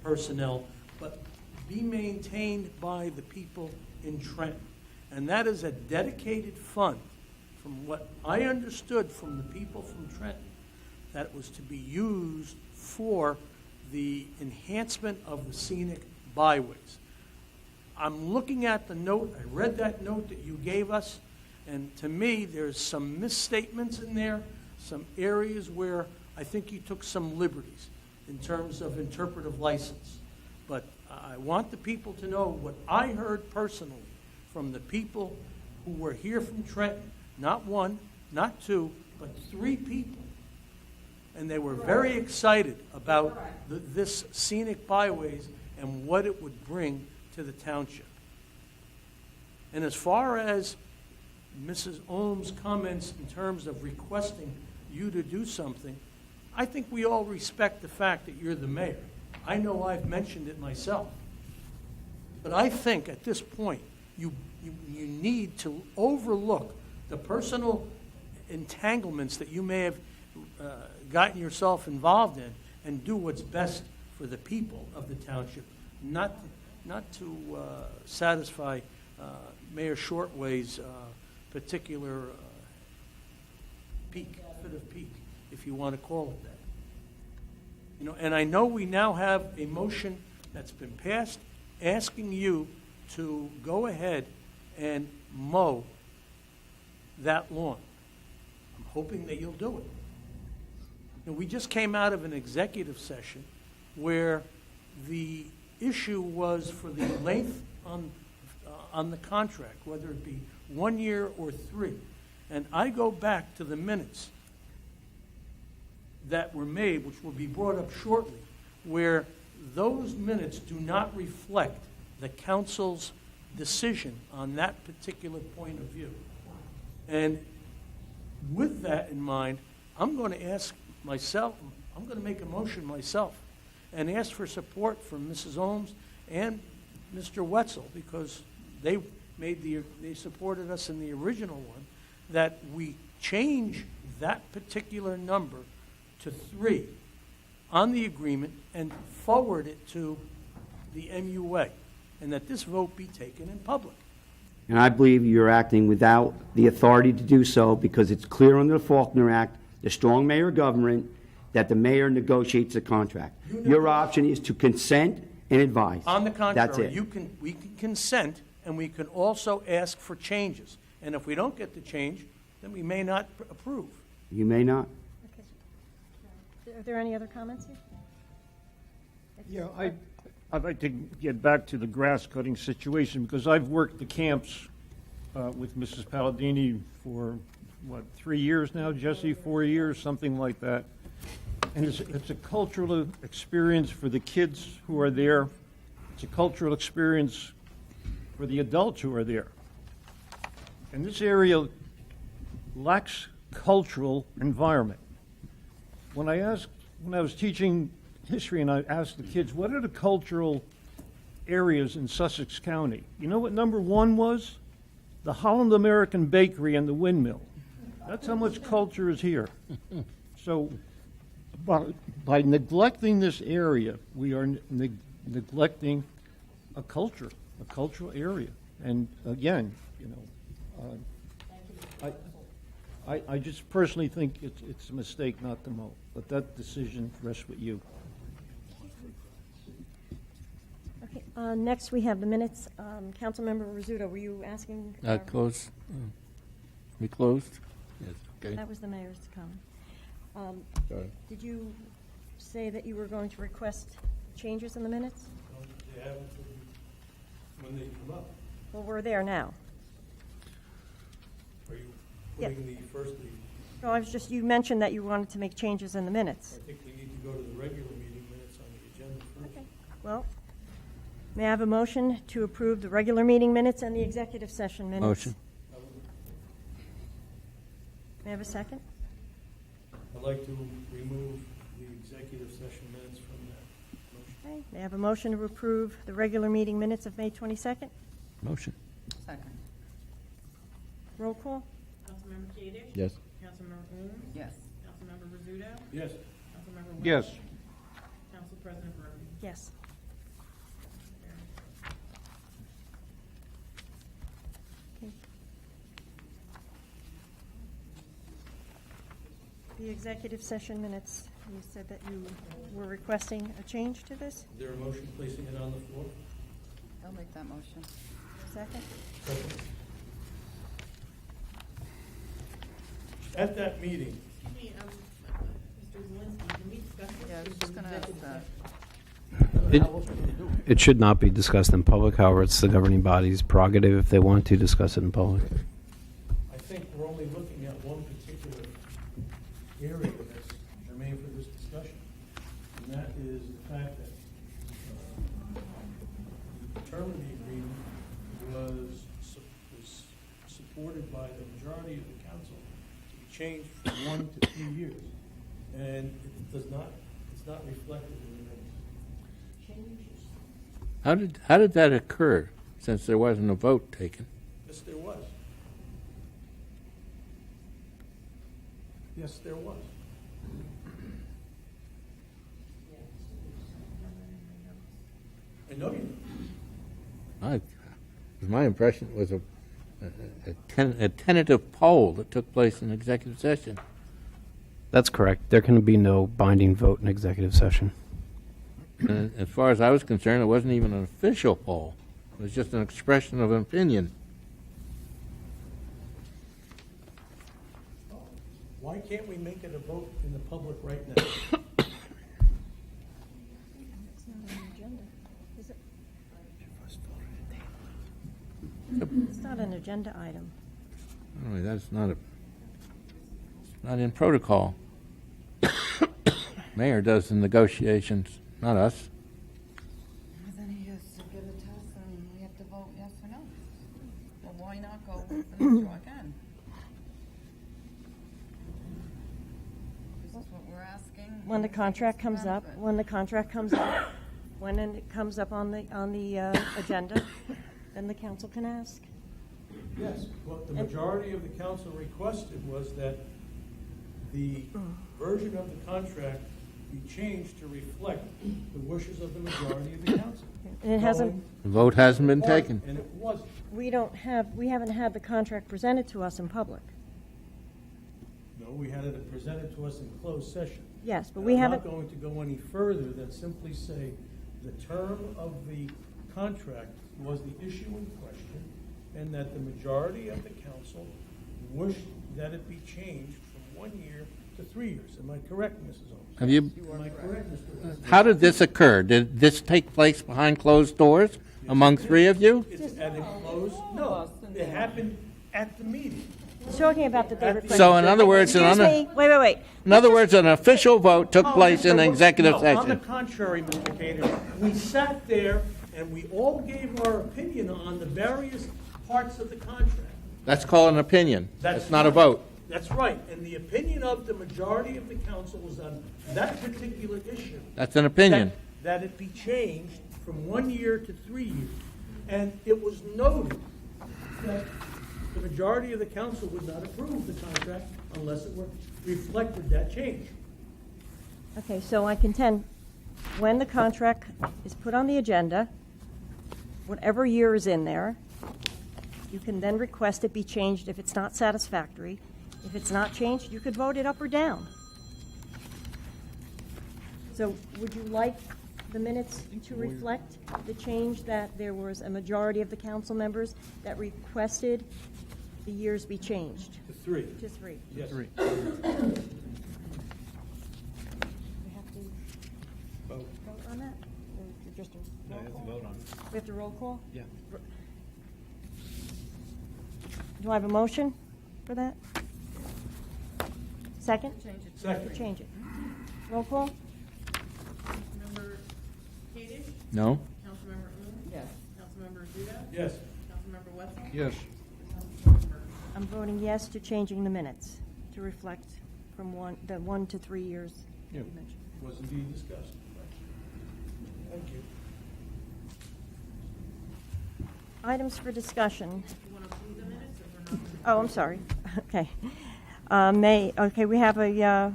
personnel, but be maintained by the people in Trenton. And that is a dedicated fund, from what I understood from the people from Trenton, that it was to be used for the enhancement of the scenic byways. I'm looking at the note, I read that note that you gave us, and to me, there's some misstatements in there, some areas where I think you took some liberties in terms of interpretive license. But I want the people to know what I heard personally from the people who were here from Trenton, not one, not two, but 3 people. And they were very excited about this scenic byways and what it would bring to the township. And as far as Mrs. Ohm's comments in terms of requesting you to do something, I think we all respect the fact that you're the mayor. I know I've mentioned it myself. But I think at this point, you need to overlook the personal entanglements that you may have gotten yourself involved in and do what's best for the people of the township, not to satisfy Mayor Shortway's particular fit of pique, if you want to call it that. You know, and I know we now have a motion that's been passed asking you to go ahead and mow that lawn. I'm hoping that you'll do it. And we just came out of an executive session where the issue was for the length on the contract, whether it be 1 year or 3. And I go back to the minutes that were made, which will be brought up shortly, where those minutes do not reflect the council's decision on that particular point of view. And with that in mind, I'm going to ask myself, I'm going to make a motion myself and ask for support from Mrs. Ohms and Mr. Wetzel, because they supported us in the original one, that we change that particular number to 3 on the agreement and forward it to the MUA, and that this vote be taken in public. And I believe you're acting without the authority to do so because it's clear under the Faulkner Act, the strong mayor government, that the mayor negotiates the contract. Your option is to consent and advise. On the That's contrary, it. we can consent, and we can also ask for changes. And if we don't get the change, then we may not approve. You may not. Okay. Are there any other comments here? Yeah, I'd like to get back to the grass cutting situation, because I've worked the camps with Mrs. Palladini for, 3 years now, Jesse, 4 years, something like that. And it's a cultural experience for the kids who are there. It's a cultural experience for the adults who are there. And this area lacks cultural environment. When I was teaching history and I asked the kids, what are the cultural areas in Sussex County? You know what number 1 was? The Holland American Bakery and the Windmill. That's how much culture is here. So by neglecting this area, we are neglecting a cultural area. And again, I just personally think it's a mistake not to mow, but that decision rests with you. Okay, next we have the minutes. Councilmember Rizzuto, were you asking? Close. We closed? Yes, okay. That was the mayor's comment. Sorry. Did you say that you were going to request changes in the minutes? They haven't when they come up. Well, we're there now. Are you Yeah. putting the first lead? No, you mentioned that you wanted to make changes in the minutes. I think we need to go to the regular meeting minutes on the agenda first. Okay. Well, may I have a motion to approve the regular meeting minutes and the executive session minutes? Motion. May I have a second? I'd like to remove the executive session minutes from that motion. Okay. May I have a motion to approve the regular meeting minutes of May 22nd? Motion. Second. Roll call? Councilmember Kadesh? Yes. Councilmember Holmes? Yes. Councilmember Rizzuto? Yes. Councilmember Webb? Yes. Council President Berman? Yes. Okay. The executive session minutes, you said that you were requesting a change to this? Is there a motion placing it on the floor? I'll make that motion. Second? Second. At that meeting, Excuse me, Mr. Zelinski, can we discuss this? Yeah, I was just going to ask that. It should not be discussed in public. However, it's the governing body's prerogative if they want to discuss it in public. I think we're only looking at one particular area that's germane for this discussion, and that is the fact that the term of the agreement was supported by the majority of the council to be changed from 1 to 3 years, and it's not reflected in the minutes. How did that occur, since there wasn't a vote taken? Yes, there was. Yes, there was. I know you. My impression was a tentative poll that took place in executive session. That's correct. There can be no binding vote in executive session. And as far as I was concerned, it wasn't even an official poll. It was just an expression of an opinion. Why can't we make it a vote in the public right now? It's not on the agenda, is it? It's not an agenda item. Anyway, that's not in protocol. Mayor does the negotiations, not us. Then he has to give a test and we have to vote yes or no. Well, why not go with the next one again? This is what we're asking. When the contract comes up, when it comes up on the agenda, then the council can ask. Yes, what the majority of the council requested was that the version of the contract be changed to reflect the wishes of the majority of the council. And it hasn't, The vote hasn't been taken. And it wasn't. we haven't had the contract presented to us in public. No, we had it presented to us in closed session. Yes, but And we I'm haven't, not going to go any further than simply say the term of the contract was the issue in question, and that the majority of the council wished that it be changed from 1 year to 3 years. Am I correct, Mrs. Holmes? Have you, Am I correct, Mr. Holmes? how did this occur? Did this take place behind closed doors among three of you? It's at a closed, no, it happened at the meeting. he's talking about that they requested. So in other words, Excuse me, wait. in other words, an official vote took place in No, executive On the session. contrary, Mr. Cater, we sat there and we all gave our opinion on the various parts of the contract. That's called an opinion. That's not a vote. That's right, and the opinion of the majority of the council was on that particular issue. That's an opinion. That it be changed from 1 year to 3 years. And it was noted that the majority of the council would not approve the contract unless it reflected that change. Okay, so I contend, when the contract is put on the agenda, whatever year is in there, you can then request it be changed if it's not satisfactory. If it's not changed, you could vote it up or down. So would you like the minutes to reflect the change that there was a majority of the council members that requested the years be changed? To 3. To 3. Yes. We have to Vote. vote on that? Or is it just a roll call? vote on it. We have to roll call? Yeah. Do I have a motion for that? Second? Second. Change it. Roll call? Councilmember Kadesh? No? Councilmember Wu? Yes. Councilmember Duda? Yes. Councilmember Wetzel? Yes. I'm voting yes to changing the minutes to reflect from the 1 to 3 years Yeah. you mentioned. Was indeed discussed. Thank you. Items for discussion. You want to approve the minutes or we're not? Oh, I'm sorry. Okay.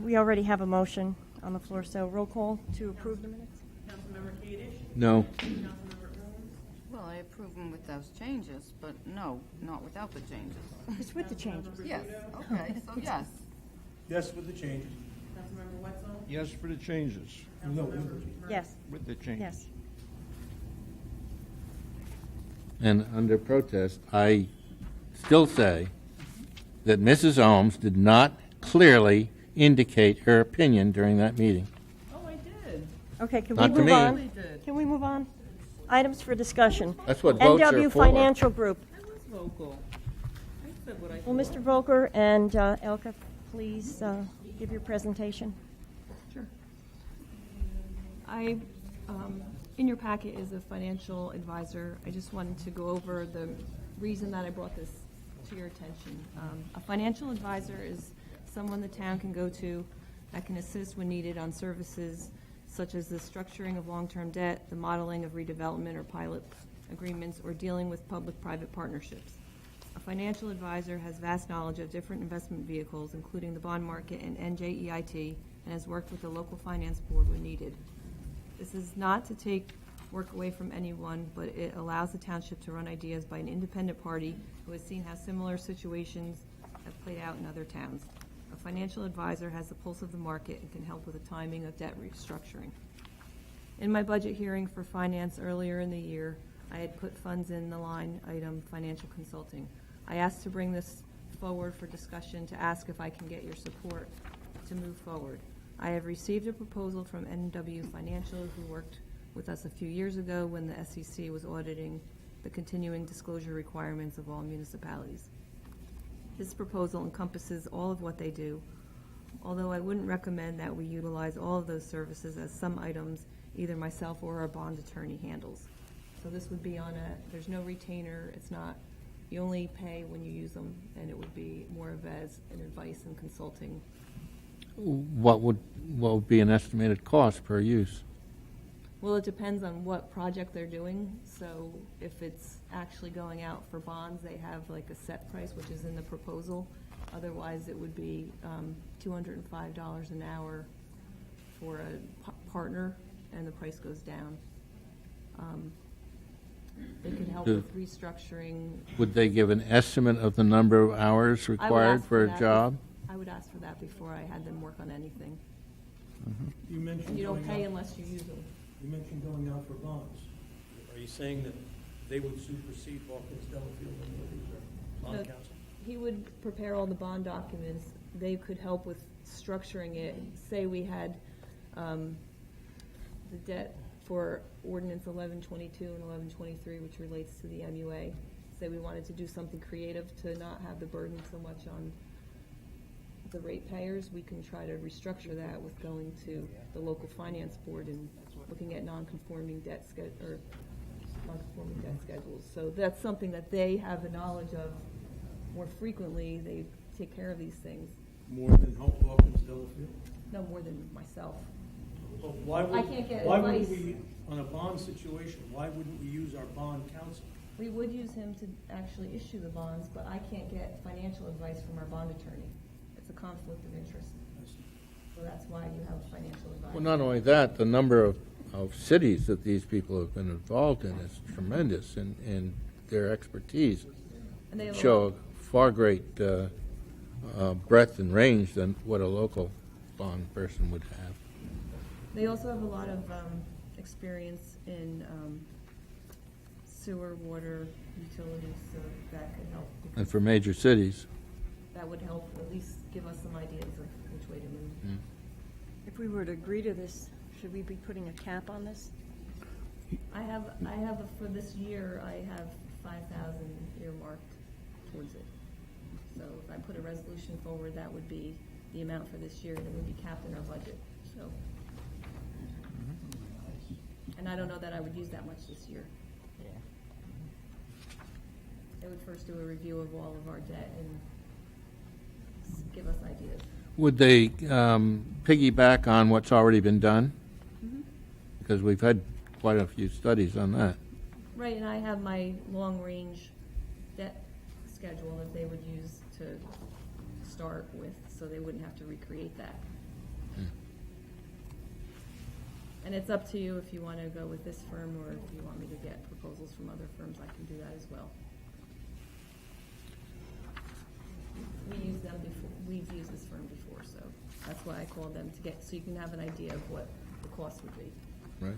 We already have a motion on the floor, so roll call to approve the minutes? Councilmember Kadesh? No. Councilmember Wu? Well, I approve them with those changes, but no, not without the changes. It's with the changes. Yes, okay, so yes. Yes, with the changes. Councilmember Wetzel? Yes for the changes, No, Councilmember Yes, with the changes. yes. And under protest, I still say that Mrs. Ohms did not clearly indicate her opinion during that meeting. Oh, I did. Okay, can we Not to move me. on? I did. Can we move on? Items for discussion. That's what votes are NW for. Financial Group. I was vocal. I said what I Will thought. Mr. Volker and Elka please give your presentation? Sure. In your packet is a financial advisor. I just wanted to go over the reason that I brought this to your attention. A financial advisor is someone the town can go to that can assist when needed on services such as the structuring of long-term debt, the modeling of redevelopment or pilot agreements, or dealing with public-private partnerships. A financial advisor has vast knowledge of different investment vehicles, including the bond market and NJEIT, and has worked with the local finance board when needed. This is not to take work away from anyone, but it allows the township to run ideas by an independent party who has seen how similar situations have played out in other towns. A financial advisor has the pulse of the market and can help with the timing of debt restructuring. In my budget hearing for finance earlier in the year, I had put funds in the line item financial consulting. I asked to bring this forward for discussion to ask if I can get your support to move forward. I have received a proposal from NW Financial, who worked with us a few years ago when the SEC was auditing the continuing disclosure requirements of all municipalities. This proposal encompasses all of what they do, although I wouldn't recommend that we utilize all of those services, as some items either myself or our bond attorney handles. So this would be on there's no retainer, it's not, you only pay when you use them, and it would be more of as an advice and consulting. What would be an estimated cost per use? Well, it depends on what project they're doing. So if it's actually going out for bonds, they have like a set price, which is in the proposal. Otherwise, it would be $205 an hour for a partner, and the price goes down. They could help with restructuring. Would they give an estimate of the number of hours required for a job? I would ask for that before I had them work on anything. You mentioned You don't going pay out- unless you use them. You mentioned going out for bonds. Are you saying that they would supersede Hawkins, Delafield, and Williams, or bond No, counsel? He would prepare all the bond documents. They could help with structuring it. Say we had the debt for ordinance 1122 and 1123, which relates to the MUA. Say we wanted to do something creative to not have the burden so much on the ratepayers, we can try to restructure that with going to the local finance board and looking at non-conforming debt schedules. So that's something that they have a knowledge of more frequently. They take care of these things. More than Hawkins, Delafield? No more than myself. Well, why I can't get why wouldn't advice. we, on a bond situation, why wouldn't we use our bond counsel? We would use him to actually issue the bonds, but I can't get financial advice from our bond attorney. It's a conflict of interest. So that's why you have a financial advisor. Well, not only that, the number of cities that these people have been involved in is tremendous, and their expertise And they have a show lot- a far great breadth and range than what a local bond person would have. They also have a lot of experience in sewer, water, utilities, so that could help. because And for major cities. That would help at least give us some ideas of which way to move. If we were to agree to this, should we be putting a cap on this? I have, for this year, I have 5,000 earmarked towards it. So if I put a resolution forward, that would be the amount for this year, and it would be capped in our budget, so. And I don't know that I would use that much this year. They would first do a review of all of our debt and give us ideas. Would they piggyback on what's already been done? Because we've had quite a few studies on that. Right, and I have my long-range debt schedule that they would use to start with, so they wouldn't have to recreate that. And it's up to you if you want to go with this firm or if you want me to get proposals from other firms, I can do that as well. We use them before, we've used this firm before, so that's why I called them to get, so you can have an idea of what the cost would be. Right.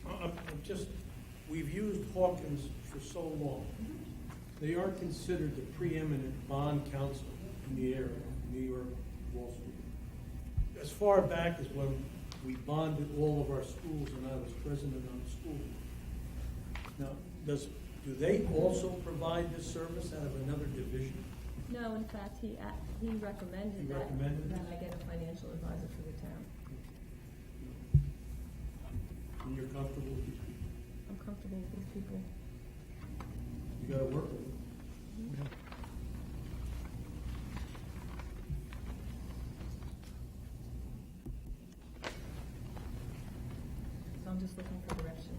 I'm just, we've used Hawkins for so long. They are considered the preeminent bond counsel in the area, New York, Wall Street. As far back as when we bonded all of our schools and I was president of the school. Now, do they also provide this service out of another division? No, in fact, he recommended He that, recommended that it? I get a financial advisor for the town. And you're comfortable with these people? I'm comfortable with these people. You gotta work with them. So I'm just looking for direction.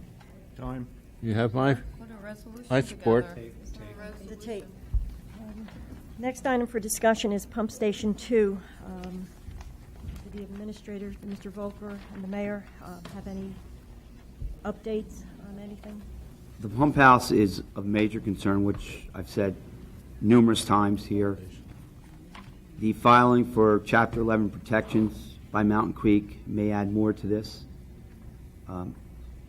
Time. You have my, Put a resolution I support. together. Put a The resolution. tape. Next item for discussion is Pump Station 2. Do the administrators, Mr. Volker and the mayor, have any updates on anything? The pump house is of major concern, which I've said numerous times here. The filing for Chapter 11 protections by Mountain Creek may add more to this.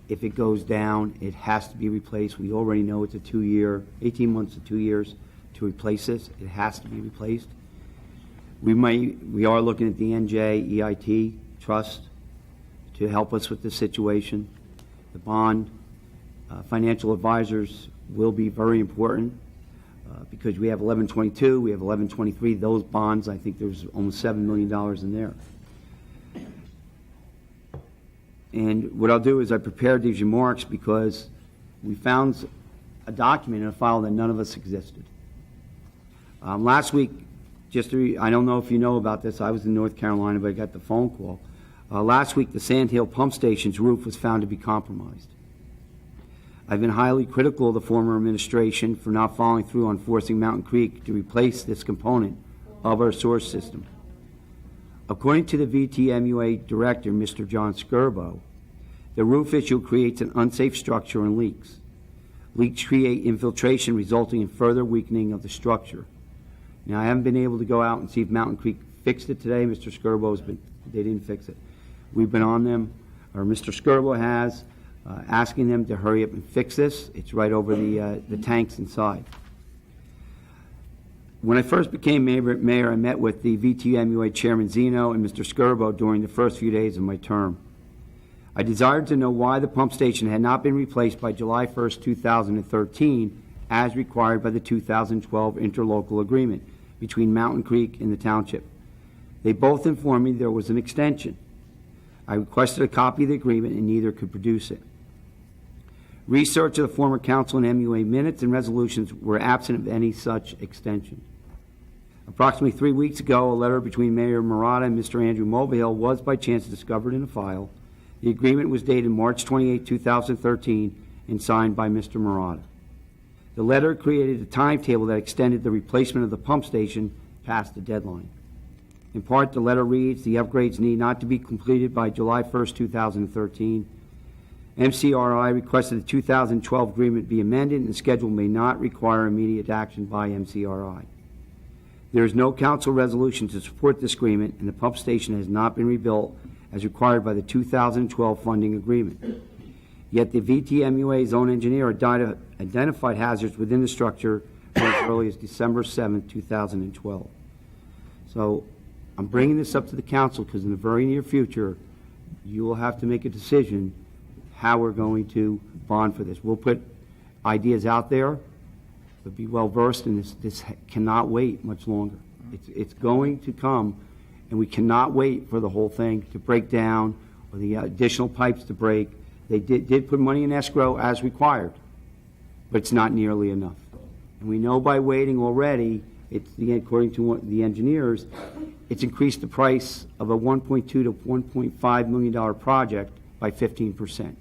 If it goes down, it has to be replaced. We already know it's a 2-year, 18 months to 2 years to replace this. It has to be replaced. We are looking at the NJEIT Trust to help us with this situation. The bond financial advisors will be very important because we have 1122, we have 1123. Those bonds, I think there's almost $7 million in there. And what I'll do is I prepared these remarks because we found a document in a file that none of us existed. Last week, I don't know if you know about this, I was in North Carolina, but I got the phone call. Last week, the Sand Hill Pump Station's roof was found to be compromised. I've been highly critical of the former administration for not following through on forcing Mountain Creek to replace this component of our source system. According to the VTMUA director, Mr. John Skirbo, the roof issue creates an unsafe structure and leaks. Leaks create infiltration, resulting in further weakening of the structure. Now, I haven't been able to go out and see if Mountain Creek fixed it today. Mr. They didn't fix it. We've been on them, or Mr. Skirbo has, asking them to hurry up and fix this. It's right over the tanks inside. When I first became mayor, I met with the VTMUA Chairman Zeno and Mr. Skirbo during the first few days of my term. I desired to know why the pump station had not been replaced by July 1st, 2013, as required by the 2012 interlocal agreement between Mountain Creek and the township. They both informed me there was an extension. I requested a copy of the agreement, and neither could produce it. Research of the former council and MUA minutes and resolutions were absent of any such extension. Approximately 3 weeks ago, a letter between Mayor Murata and Mr. Andrew Mulvihill was by chance discovered in a file. The agreement was dated March 28, 2013, and signed by Mr. Murata. The letter created a timetable that extended the replacement of the pump station past the deadline. In part, the letter reads, the upgrades need not to be completed by July 1st, 2013. MCRI requested the 2012 agreement be amended, and the schedule may not require immediate action by MCRI. There is no council resolution to support this agreement, and the pump station has not been rebuilt as required by the 2012 funding agreement. Yet the VTMUA's own engineer identified hazards within the structure as early as December 7, 2012. So I'm bringing this up to the council because in the very near future, you will have to make a decision how we're going to bond for this. We'll put ideas out there, but be well versed in this. This cannot wait much longer. It's going to come, and we cannot wait for the whole thing to break down or the additional pipes to break. They did put money in escrow as required, but it's not nearly enough. And we know by waiting already, according to the engineers, it's increased the price of a $1.2 to $1.5 million project by 15%.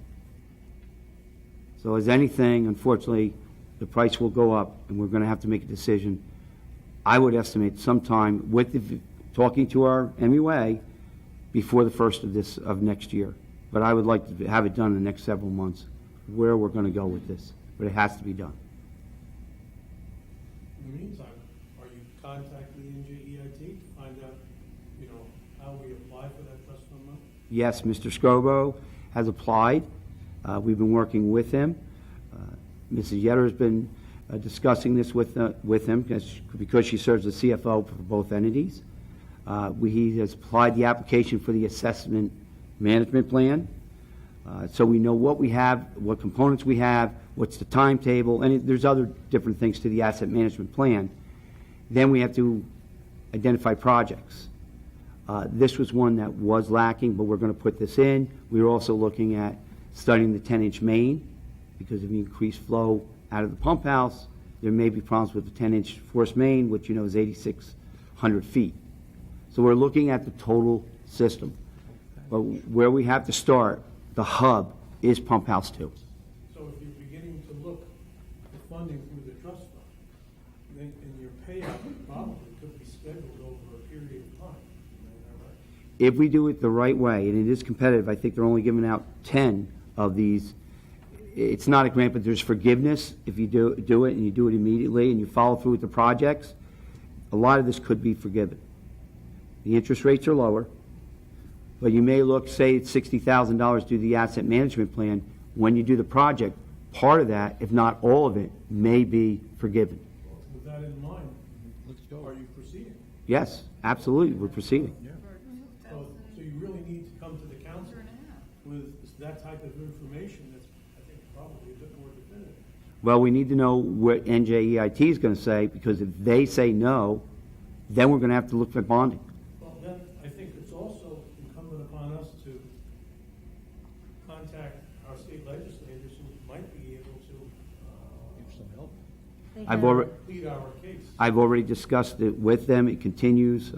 So as anything, unfortunately, the price will go up, and we're going to have to make a decision. I would estimate sometime talking to our MUA before the first of next year. But I would like to have it done in the next several months, where we're going to go with this. But it has to be done. In the meantime, are you contacting NJEIT to find out, how we apply for that trust fund money? Yes, Mr. Scobo has applied. We've been working with him. Mrs. Yetter has been discussing this with him because she serves as CFO for both entities. He has applied the application for the assessment management plan. So we know what we have, what components we have, what's the timetable, and there's other different things to the asset management plan. Then we have to identify projects. This was one that was lacking, but we're going to put this in. We're also looking at studying the 10-inch main, because of the increased flow out of the pump house, there may be problems with the 10-inch force main, which is 8,600 feet. So we're looking at the total system. But where we have to start, the hub, is Pump House 2. So if you're beginning to look at funding through the trust fund, then your payout probably could be scheduled over a period of time. Is that right? If we do it the right way, and it is competitive, I think they're only giving out 10 of these. It's not a grant, but there's forgiveness if you do it and you do it immediately and you follow through with the projects. A lot of this could be forgiven. The interest rates are lower, but you may look, say it's $60,000 to do the asset management plan. When you do the project, part of that, if not all of it, may be forgiven. With that in mind, are you proceeding? Yes, absolutely, we're proceeding. So you really need to come to the council with that type of information that's, I think, probably a bit more definitive. Well, we need to know what NJEIT is going to say, because if they say no, then we're going to have to look for bonding. Well, then I think it's also incumbent upon us to contact our state legislators who might be able to Give some help. I've already, plead our case. I've already discussed it with them. It continues.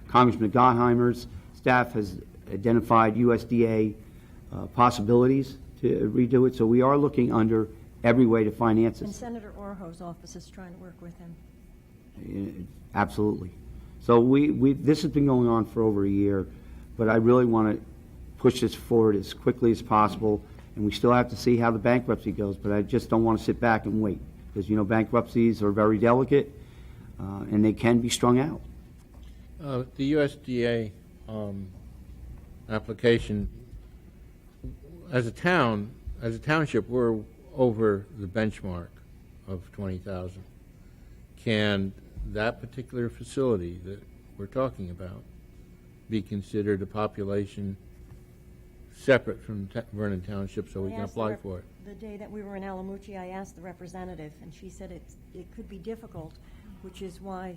Congressman Gottheimer's staff has identified USDA possibilities to redo it. So we are looking under every way to finance And it. Senator Orho's office is trying to work with him. Absolutely. So this has been going on for over a year, but I really want to push this forward as quickly as possible, and we still have to see how the bankruptcy goes, but I just don't want to sit back and wait, because, bankruptcies are very delicate, and they can be strung out. The USDA application, as a township, we're over the benchmark of 20,000. Can that particular facility that we're talking about be considered a population separate from Vernon Township so we can apply for it? The day that we were in Alamucci, I asked the representative, and she said it could be difficult, which is why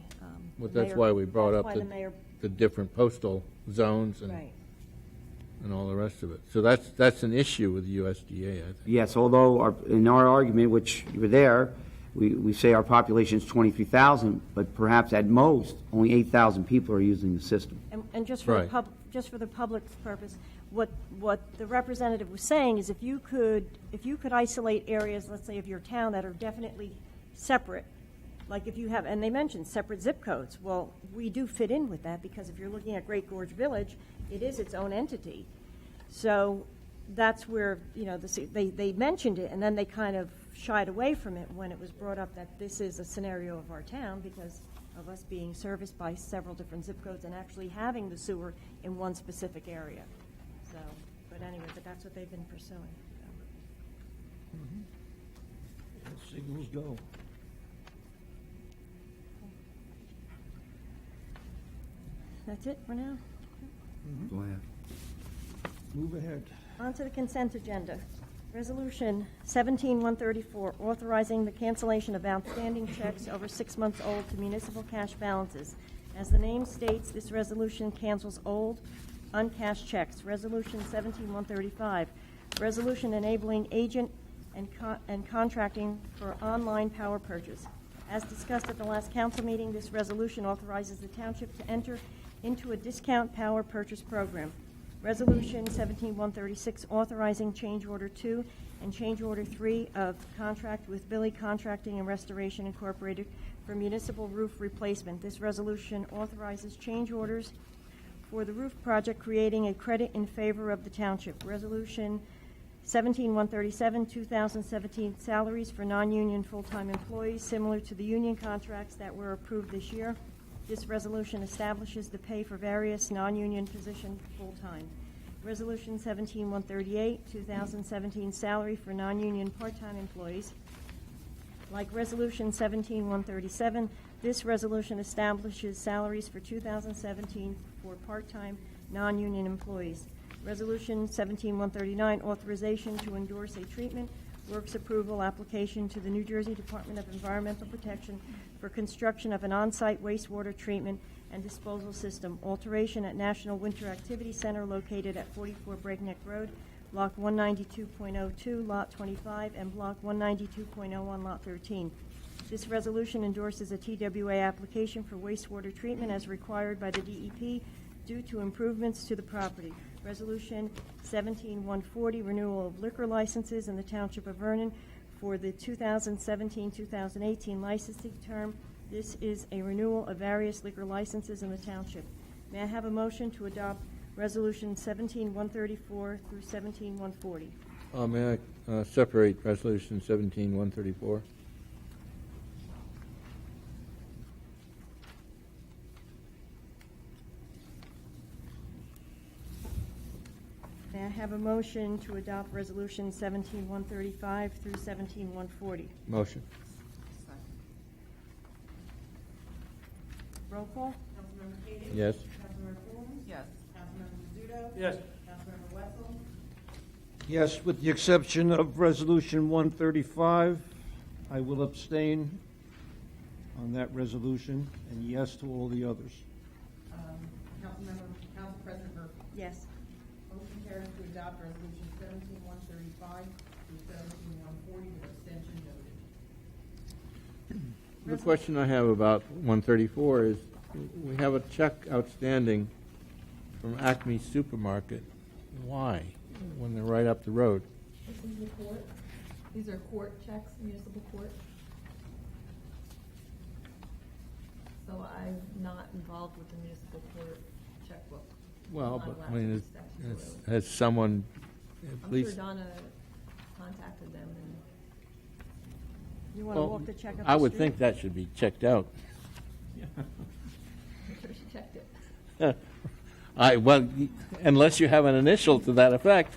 Well, the that's mayor- why we brought that's up why the mayor- the different postal zones Right. and all the rest of it. So that's an issue with the USDA, I think. Yes, although in our argument, which you were there, we say our population is 23,000, but perhaps at most, only 8,000 people are using the system. And just for Right. just for the public's purpose, what the representative was saying is if you could isolate areas, let's say of your town, that are definitely separate, like if you have, and they mentioned separate zip codes. Well, we do fit in with that, because if you're looking at Great Gorge Village, it is its own entity. So that's where, they mentioned it, and then they kind of shied away from it when it was brought up that this is a scenario of our town because of us being serviced by several different zip codes and actually having the sewer in one specific area. So, but anyway, that's what they've been pursuing. So. Signals go. That's it for now. Go ahead. Move ahead. On to the consent agenda. Resolution 17-134, authorizing the cancellation of outstanding checks over 6 months old to municipal cash balances. As the name states, this resolution cancels old, uncashed checks. Resolution 17-135, resolution enabling agent and contracting for online power purchase. As discussed at the last council meeting, this resolution authorizes the township to enter into a discount power purchase program. Resolution 17-136, authorizing change order 2 and change order 3 of contract with Billy Contracting and Restoration Incorporated for municipal roof replacement. This resolution authorizes change orders for the roof project, creating a credit in favor of the township. Resolution 17-137, 2017 salaries for non-union full-time employees, similar to the union contracts that were approved this year. This resolution establishes the pay for various non-union positions full-time. Resolution 17-138, 2017 salary for non-union part-time employees. Like Resolution 17-137, this resolution establishes salaries for 2017 for part-time non-union employees. Resolution 17-139, authorization to endorse a treatment works approval application to the New Jersey Department of Environmental Protection for construction of an on-site wastewater treatment and disposal system, alteration at National Winter Activity Center located at 44 Breakneck Road, Block 192.02, Lot 25, and Block 192.01, Lot 13. This resolution endorses a TWA application for wastewater treatment as required by the DEP due to improvements to the property. Resolution 17-140, renewal of liquor licenses in the Township of Vernon for the 2017-2018 licensing term. This is a renewal of various liquor licenses in the Township. May I have a motion to adopt Resolution 17-134 through 17-140? May I separate Resolution 17-134? May I have a motion to adopt Resolution 17-135 through 17-140? Motion. Roll call? Councilmember Cady? Yes. Councilmember Coons? Yes. Councilmember Rizzuto? Yes. Councilmember Wetzel? Yes, with the exception of Resolution 135, I will abstain on that resolution, and yes to all the others. Council President Murphy. Yes. Motion carries to adopt resolution 17-135 through 17-140 with abstention noted. The question I have about 134 is, we have a check outstanding from Acme Supermarket. Why? When they're right up the road. This is the court. These are court checks, municipal court. So I'm not involved with the municipal court checkbook. Well, I'm not but I allowed to mean, use that. has someone, I'm police... sure Donna contacted them and You want to walk the check up the street? I would think that should be checked out. I'm sure she checked it. Well, unless you have an initial to that effect,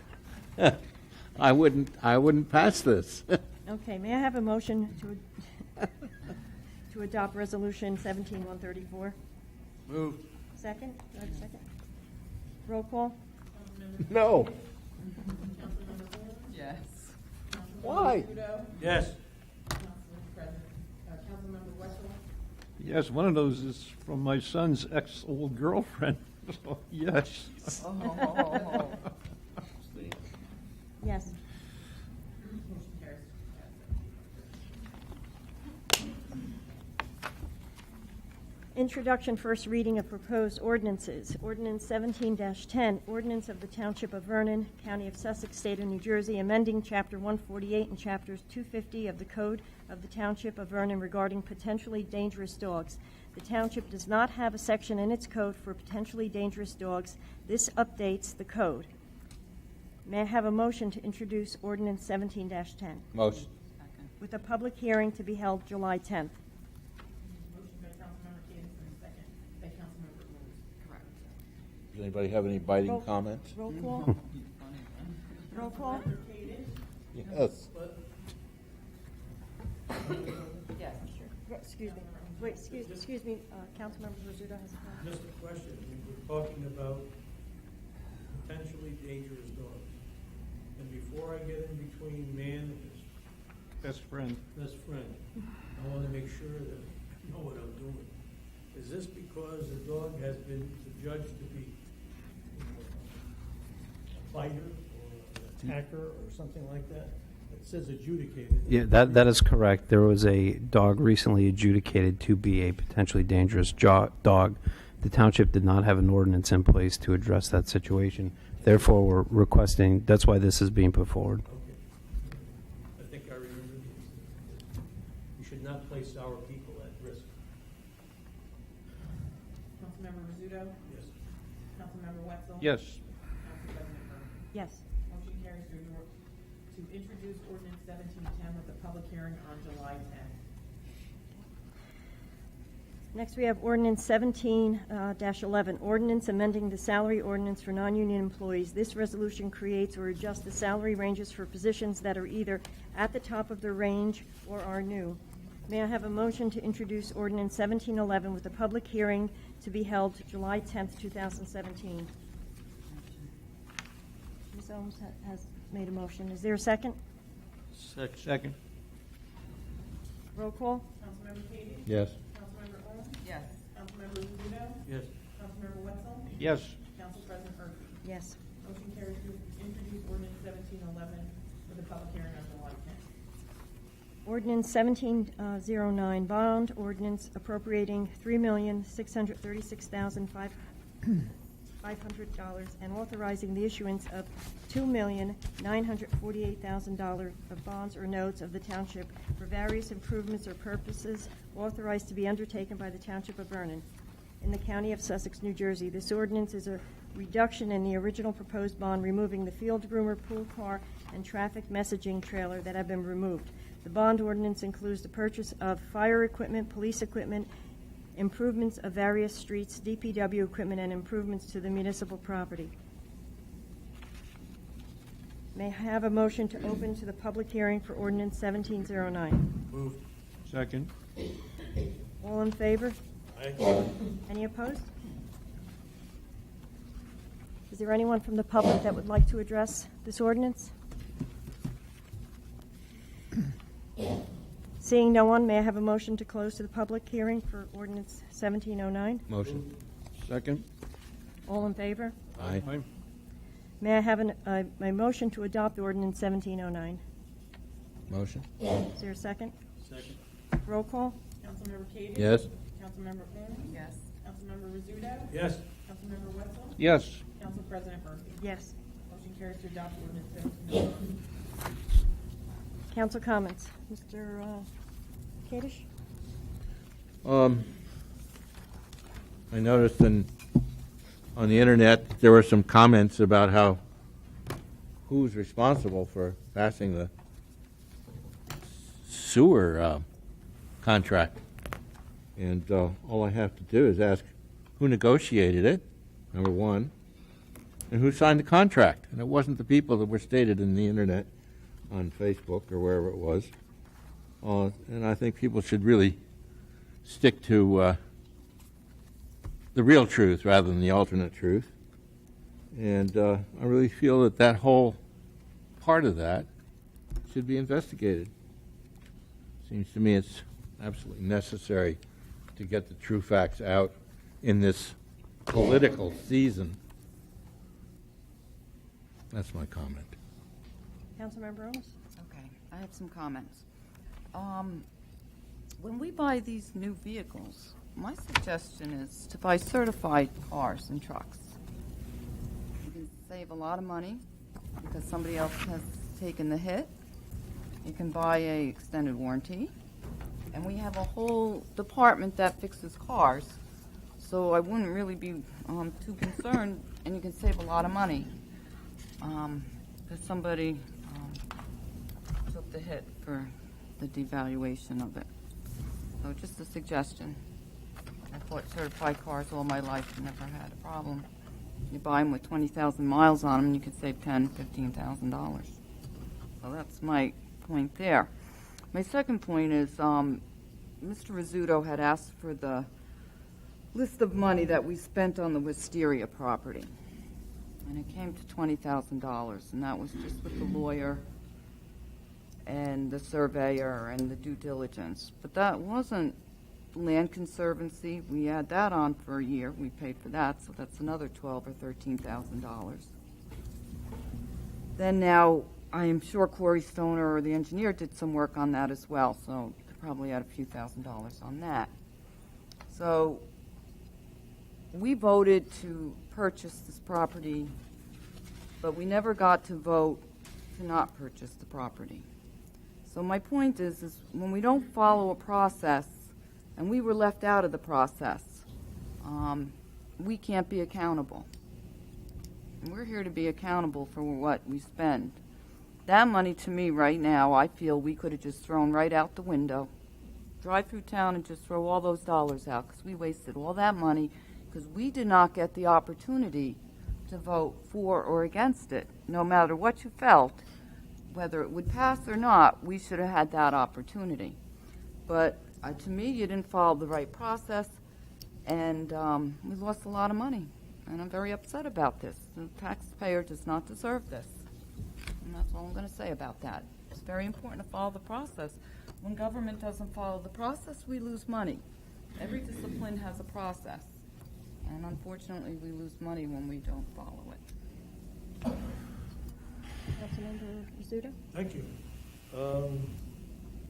I wouldn't pass this. Okay, may I have a motion to adopt Resolution 17-134? Move. Second? Do I have a second? Roll call? No. Yes. Why? Yes. Councilmember Wetzel? Yes, one of those is from my son's ex-old girlfriend. So, yes. Yes. Introduction, first reading of proposed ordinances. Ordinance 17-10, ordinance of the Township of Vernon, County of Sussex, State of New Jersey, amending Chapter 148 and Chapters 250 of the Code of the Township of Vernon regarding potentially dangerous dogs. The Township does not have a section in its code for potentially dangerous dogs. This updates the code. May I have a motion to introduce Ordinance 17-10 Motion. with a public hearing to be held July 10th? Motion by Councilmember Kingston, second by Councilmember Lewis. Correct. Does anybody have any biting Roll- comments? Roll call? Roll call? Yes. Yes. Excuse me. Wait, excuse me, Councilmember Rizzuto has a comment. Just a question. We're talking about potentially dangerous dogs. And before I get in between man and his Best friend. best friend, I want to make sure that I know what I'm doing. Is this because the dog has been judged to be a fighter or an attacker or something like that? It says adjudicated. Yeah, that is correct. There was a dog recently adjudicated to be a potentially dangerous dog. The township did not have an ordinance in place to address that situation. Therefore, we're requesting, that's why this is being put forward. Okay. I think I remember this. We should not place our people at risk. Councilmember Rizzuto? Yes. Councilmember Wetzel? Yes. Council President Byrne? Yes. Motion carries to introduce ordinance 1710 with a public hearing on July 10th. Next, we have ordinance 17-11, ordinance amending the salary ordinance for non-union employees. This resolution creates or adjusts the salary ranges for positions that are either at the top of the range or are new. May I have a motion to introduce ordinance 1711 with a public hearing to be held July 10th, 2017? Ms. Ohms has made a motion. Is there a second? Second. Roll call? Councilmember Katie? Yes. Councilmember Owens? Yes. Councilmember Rizzuto? Yes. Councilmember Wetzel? Yes. Council President Murphy? Yes. Motion carries to introduce ordinance 1711 with a public hearing on July 10th. Ordinance 1709, bond ordinance appropriating $3,636,500 and authorizing the issuance of $2,948,000 of bonds or notes of the township for various improvements or purposes authorized to be undertaken by the Township of Vernon in the County of Sussex, New Jersey. This ordinance is a reduction in the original proposed bond, removing the field groomer, pool car, and traffic messaging trailer that have been removed. The bond ordinance includes the purchase of fire equipment, police equipment, improvements of various streets, DPW equipment, and improvements to the municipal property. May I have a motion to open to the public hearing for ordinance 1709? Moved. Second. All in favor? Aye. Any opposed? Is there anyone from the public that would like to address this ordinance? Seeing no one, may I have a motion to close to the public hearing for ordinance 1709? Motion. Second. All in favor? Aye. May I have a motion to adopt ordinance 1709? Motion. Is there a second? Second. Roll call? Councilmember Cady? Yes. Councilmember Coon? Yes. Councilmember Rizzuto? Yes. Councilmember Wetzel? Yes. Council President Murphy? Yes. Motion carries to adopt ordinance 17. Council comments. Mr. Kadish? I noticed on the internet there were some comments about who's responsible for passing the sewer contract. And all I have to do is ask who negotiated it, number one, and who signed the contract. And it wasn't the people that were stated in the internet on Facebook or wherever it was. And I think people should really stick to the real truth rather than the alternate truth. And I really feel that whole part of that should be investigated. Seems to me it's absolutely necessary to get the true facts out in this political season. That's my comment. Councilmember Owens? Okay, I have some comments. When we buy these new vehicles, my suggestion is to buy certified cars and trucks. You can save a lot of money because somebody else has taken the hit. You can buy a extended warranty. And we have a whole department that fixes cars. So I wouldn't really be too concerned, and you can save a lot of money because somebody took the hit for the devaluation of it. So just a suggestion. I bought certified cars all my life and never had a problem. You buy them with 20,000 miles on them, and you could save $10,000, $15,000. So that's my point there. My second point is Mr. Rizzuto had asked for the list of money that we spent on the Wisteria property. And it came to $20,000, and that was just with the lawyer and the surveyor and the due diligence. But that wasn't Land Conservancy. We had that on for a year. We paid for that, so that's another $12,000 or $13,000. Then now, I am sure Corey Stoner or the engineer did some work on that as well, so you could probably add a few $1,000s on that. So we voted to purchase this property, but we never got to vote to not purchase the property. So my point is when we don't follow a process, and we were left out of the process, we can't be accountable. And we're here to be accountable for what we spend. That money, to me, right now, I feel we could have just thrown right out the window. Drive through town and just throw all those dollars out, because we wasted all that money, because we did not get the opportunity to vote for or against it. No matter what you felt, whether it would pass or not, we should have had that opportunity. But to me, you didn't follow the right process, and we lost a lot of money. And I'm very upset about this. The taxpayer does not deserve this. And that's all I'm going to say about that. It's very important to follow the process. When government doesn't follow the process, we lose money. Every discipline has a process. And unfortunately, we lose money when we don't follow it. Councilmember Rizzuto? Thank you.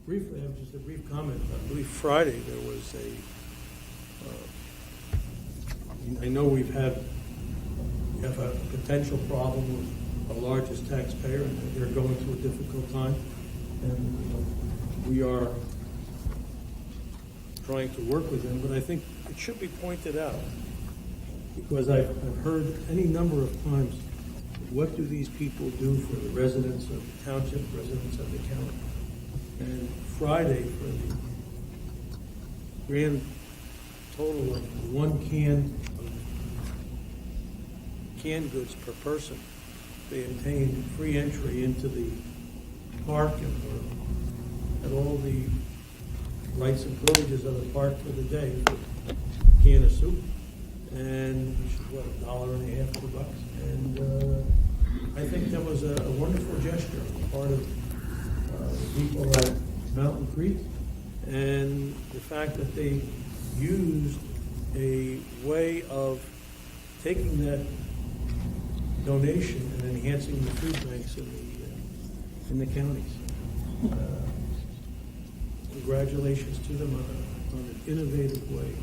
Briefly, I have just a brief comment. I believe Friday there was I know we have a potential problem with our largest taxpayer, and they're going through a difficult time. And we are trying to work with them, but I think it should be pointed out, because I've heard any number of times, what do these people do for the residents of the township, residents of the county? And Friday, for the grand total of 1 can of canned goods per person, they obtained free entry into the park and had all the rights and privileges of the park for the day for a can of soup. And which is $1.50, $2. And I think that was a wonderful gesture on the part of the people at Mountain Creek, and the fact that they used a way of taking that donation and enhancing the food banks in the counties. Congratulations to them on an innovative way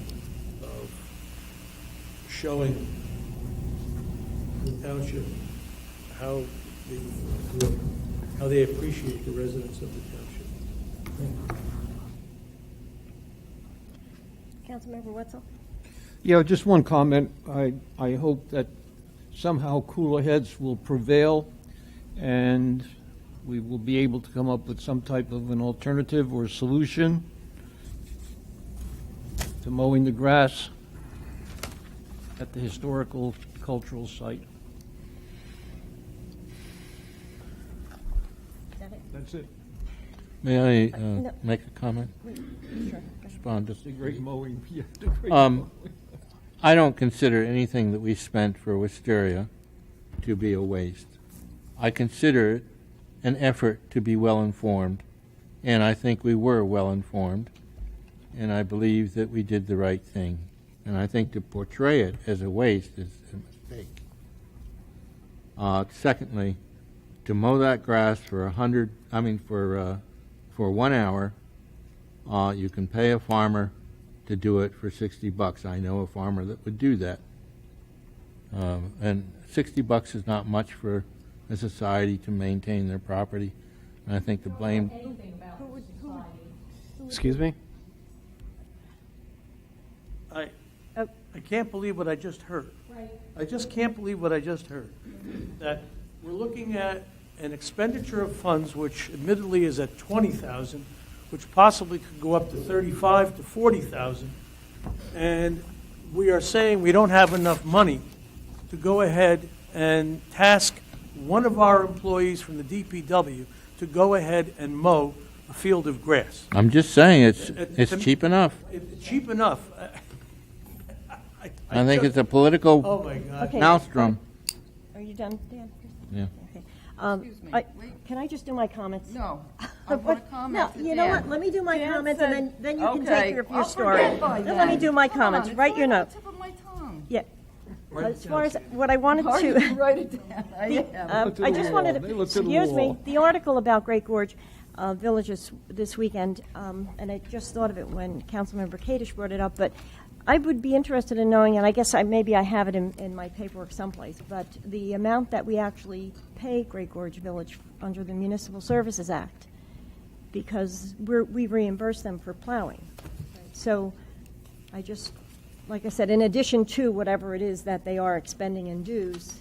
of showing the township how they appreciate the residents of the township. Councilmember Wetzel? Yeah, just one comment. I hope that somehow cooler heads will prevail and we will be able to come up with some type of an alternative or solution to mowing the grass at the historical cultural site. Is that it? That's it. May I No. make a comment? Sure. Respond just The great mowing. Yeah, the great Um, mowing. I don't consider anything that we spent for Wisteria to be a waste. I consider it an effort to be well-informed, and I think we were well-informed, and I believe that we did the right thing. And I think to portray it as a waste is a mistake. Secondly, to mow that grass for for 1 hour, you can pay a farmer to do it for $60. I know a farmer that would do that. And $60 is not much for a society to maintain their property. And I think the blame. Excuse me? I can't believe what I just heard. I just can't believe what I just heard. That we're looking at an expenditure of funds which admittedly is at $20,000, which possibly could go up to $35,000 to $40,000, and we are saying we don't have enough money to go ahead and task one of our employees from the DPW to go ahead and mow a field of grass. I'm just saying it's cheap enough. Cheap enough. I think it's a political Oh, my God. Okay. maelstrom. Are you done, Dan? Yeah. Okay. Excuse me, wait. Can I just do my comments? No, I want to comment. No, you know what, let me do my Dan comments, said- and then you can Okay, take your I'll story. forget by Then let me then. do my Come comments, on, write your it's on note. the tip of my tongue. Yeah. As far as what I wanted Hard to to, write it down. I am. to I the just wall. wanted They to, look to the excuse me, wall. the article about Great Gorge Villages this weekend, and I just thought of it when Councilmember Kadish brought it up, but I would be interested in knowing, and I guess maybe I have it in my paperwork someplace, but the amount that we actually pay Great Gorge Village under the Municipal Services Act, because we reimburse them for plowing. So I just, like I said, in addition to whatever it is that they are expending in dues,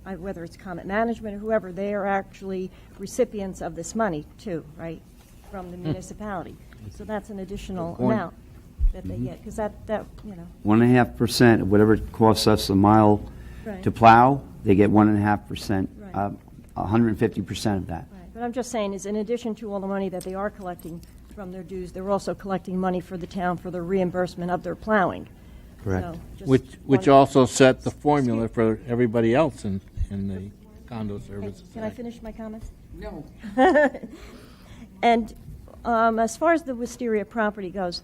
whether it's Comet Management or whoever, they are actually recipients of this money too, right, from the municipality. So that's an additional Good point. amount that they get, because that, you know. 1.5% of whatever it costs us a mile Right. to plow, they get 1.5%, Right. 150% of that. Right. But I'm just saying, is in addition to all the money that they are collecting from their dues, they're also collecting money for the town for the reimbursement of their plowing. Correct. So just Which wanted- also set the formula for everybody else in the condo Hey, services. Can I finish my comments? No. And as far as the Wisteria property goes,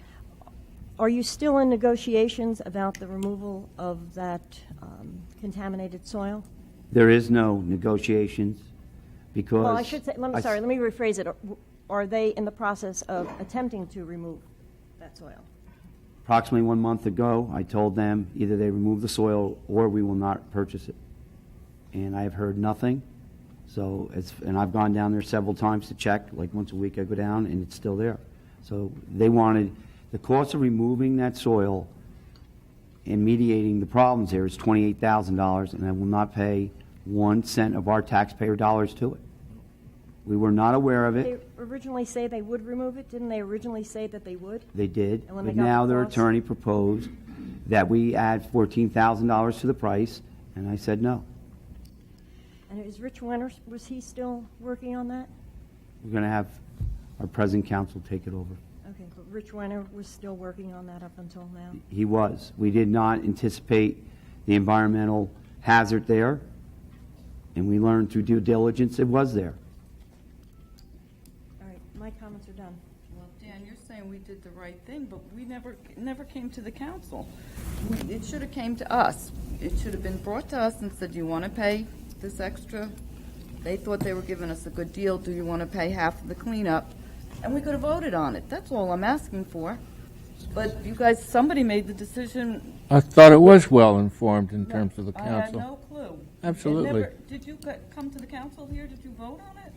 are you still in negotiations about the removal of that contaminated soil? There is no negotiations because... Well, I should say, let me rephrase it. Are they in the process of attempting to remove that soil? Approximately 1 month ago, I told them either they remove the soil or we will not purchase it. And I have heard nothing. So and I've gone down there several times to check, like once a week I go down, and it's still there. So they wanted, the cost of removing that soil and mediating the problems there is $28,000, and I will not pay 1 cent of our taxpayer dollars to it. We were not aware of They it. originally say they would remove it? Didn't they originally say that they would? They did, And when they but got the now their cost? attorney proposed that we add $14,000 to the price, and I said no. And is Rich Winters, was he still working on that? We're going to have our present counsel take it over. Okay, but Rich Winter was still working on that up until now? He was. We did not anticipate the environmental hazard there, and we learned through due diligence it was there. All right, my comments are done. Well, Dan, you're saying we did the right thing, but we never came to the council. It should have came to us. It should have been brought to us and said, do you want to pay this extra? They thought they were giving us a good deal. Do you want to pay half of the cleanup and we could have voted on it. That's all I'm asking for. But you guys, somebody made the decision. I thought it was well-informed in terms of the I had council. no clue. Absolutely. Did you come to the council here? Did you vote on it?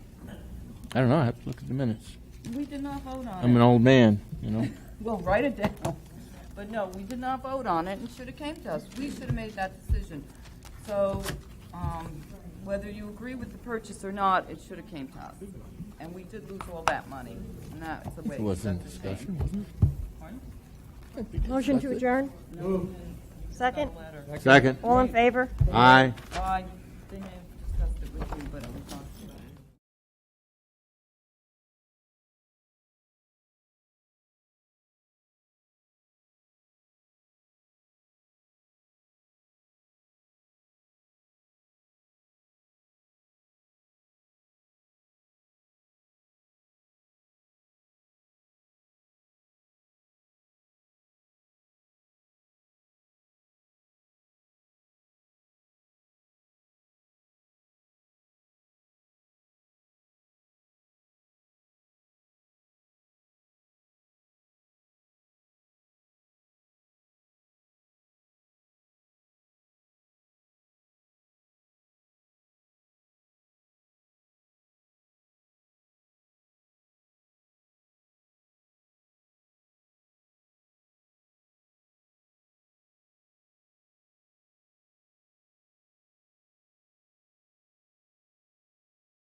I don't know, I have to look at the minutes. We did not vote on it. I'm an old man, you know. Well, write it down. But no, we did not vote on it and should have came to us. We should have made that decision. So, whether you agree with the purchase or not, it should have came to us. And we did lose all that money, and that's the way. It was in that's the discussion, thing. wasn't it? Motion to adjourn? Second? Second. All in favor? Aye. They may have discussed it with you, but it was not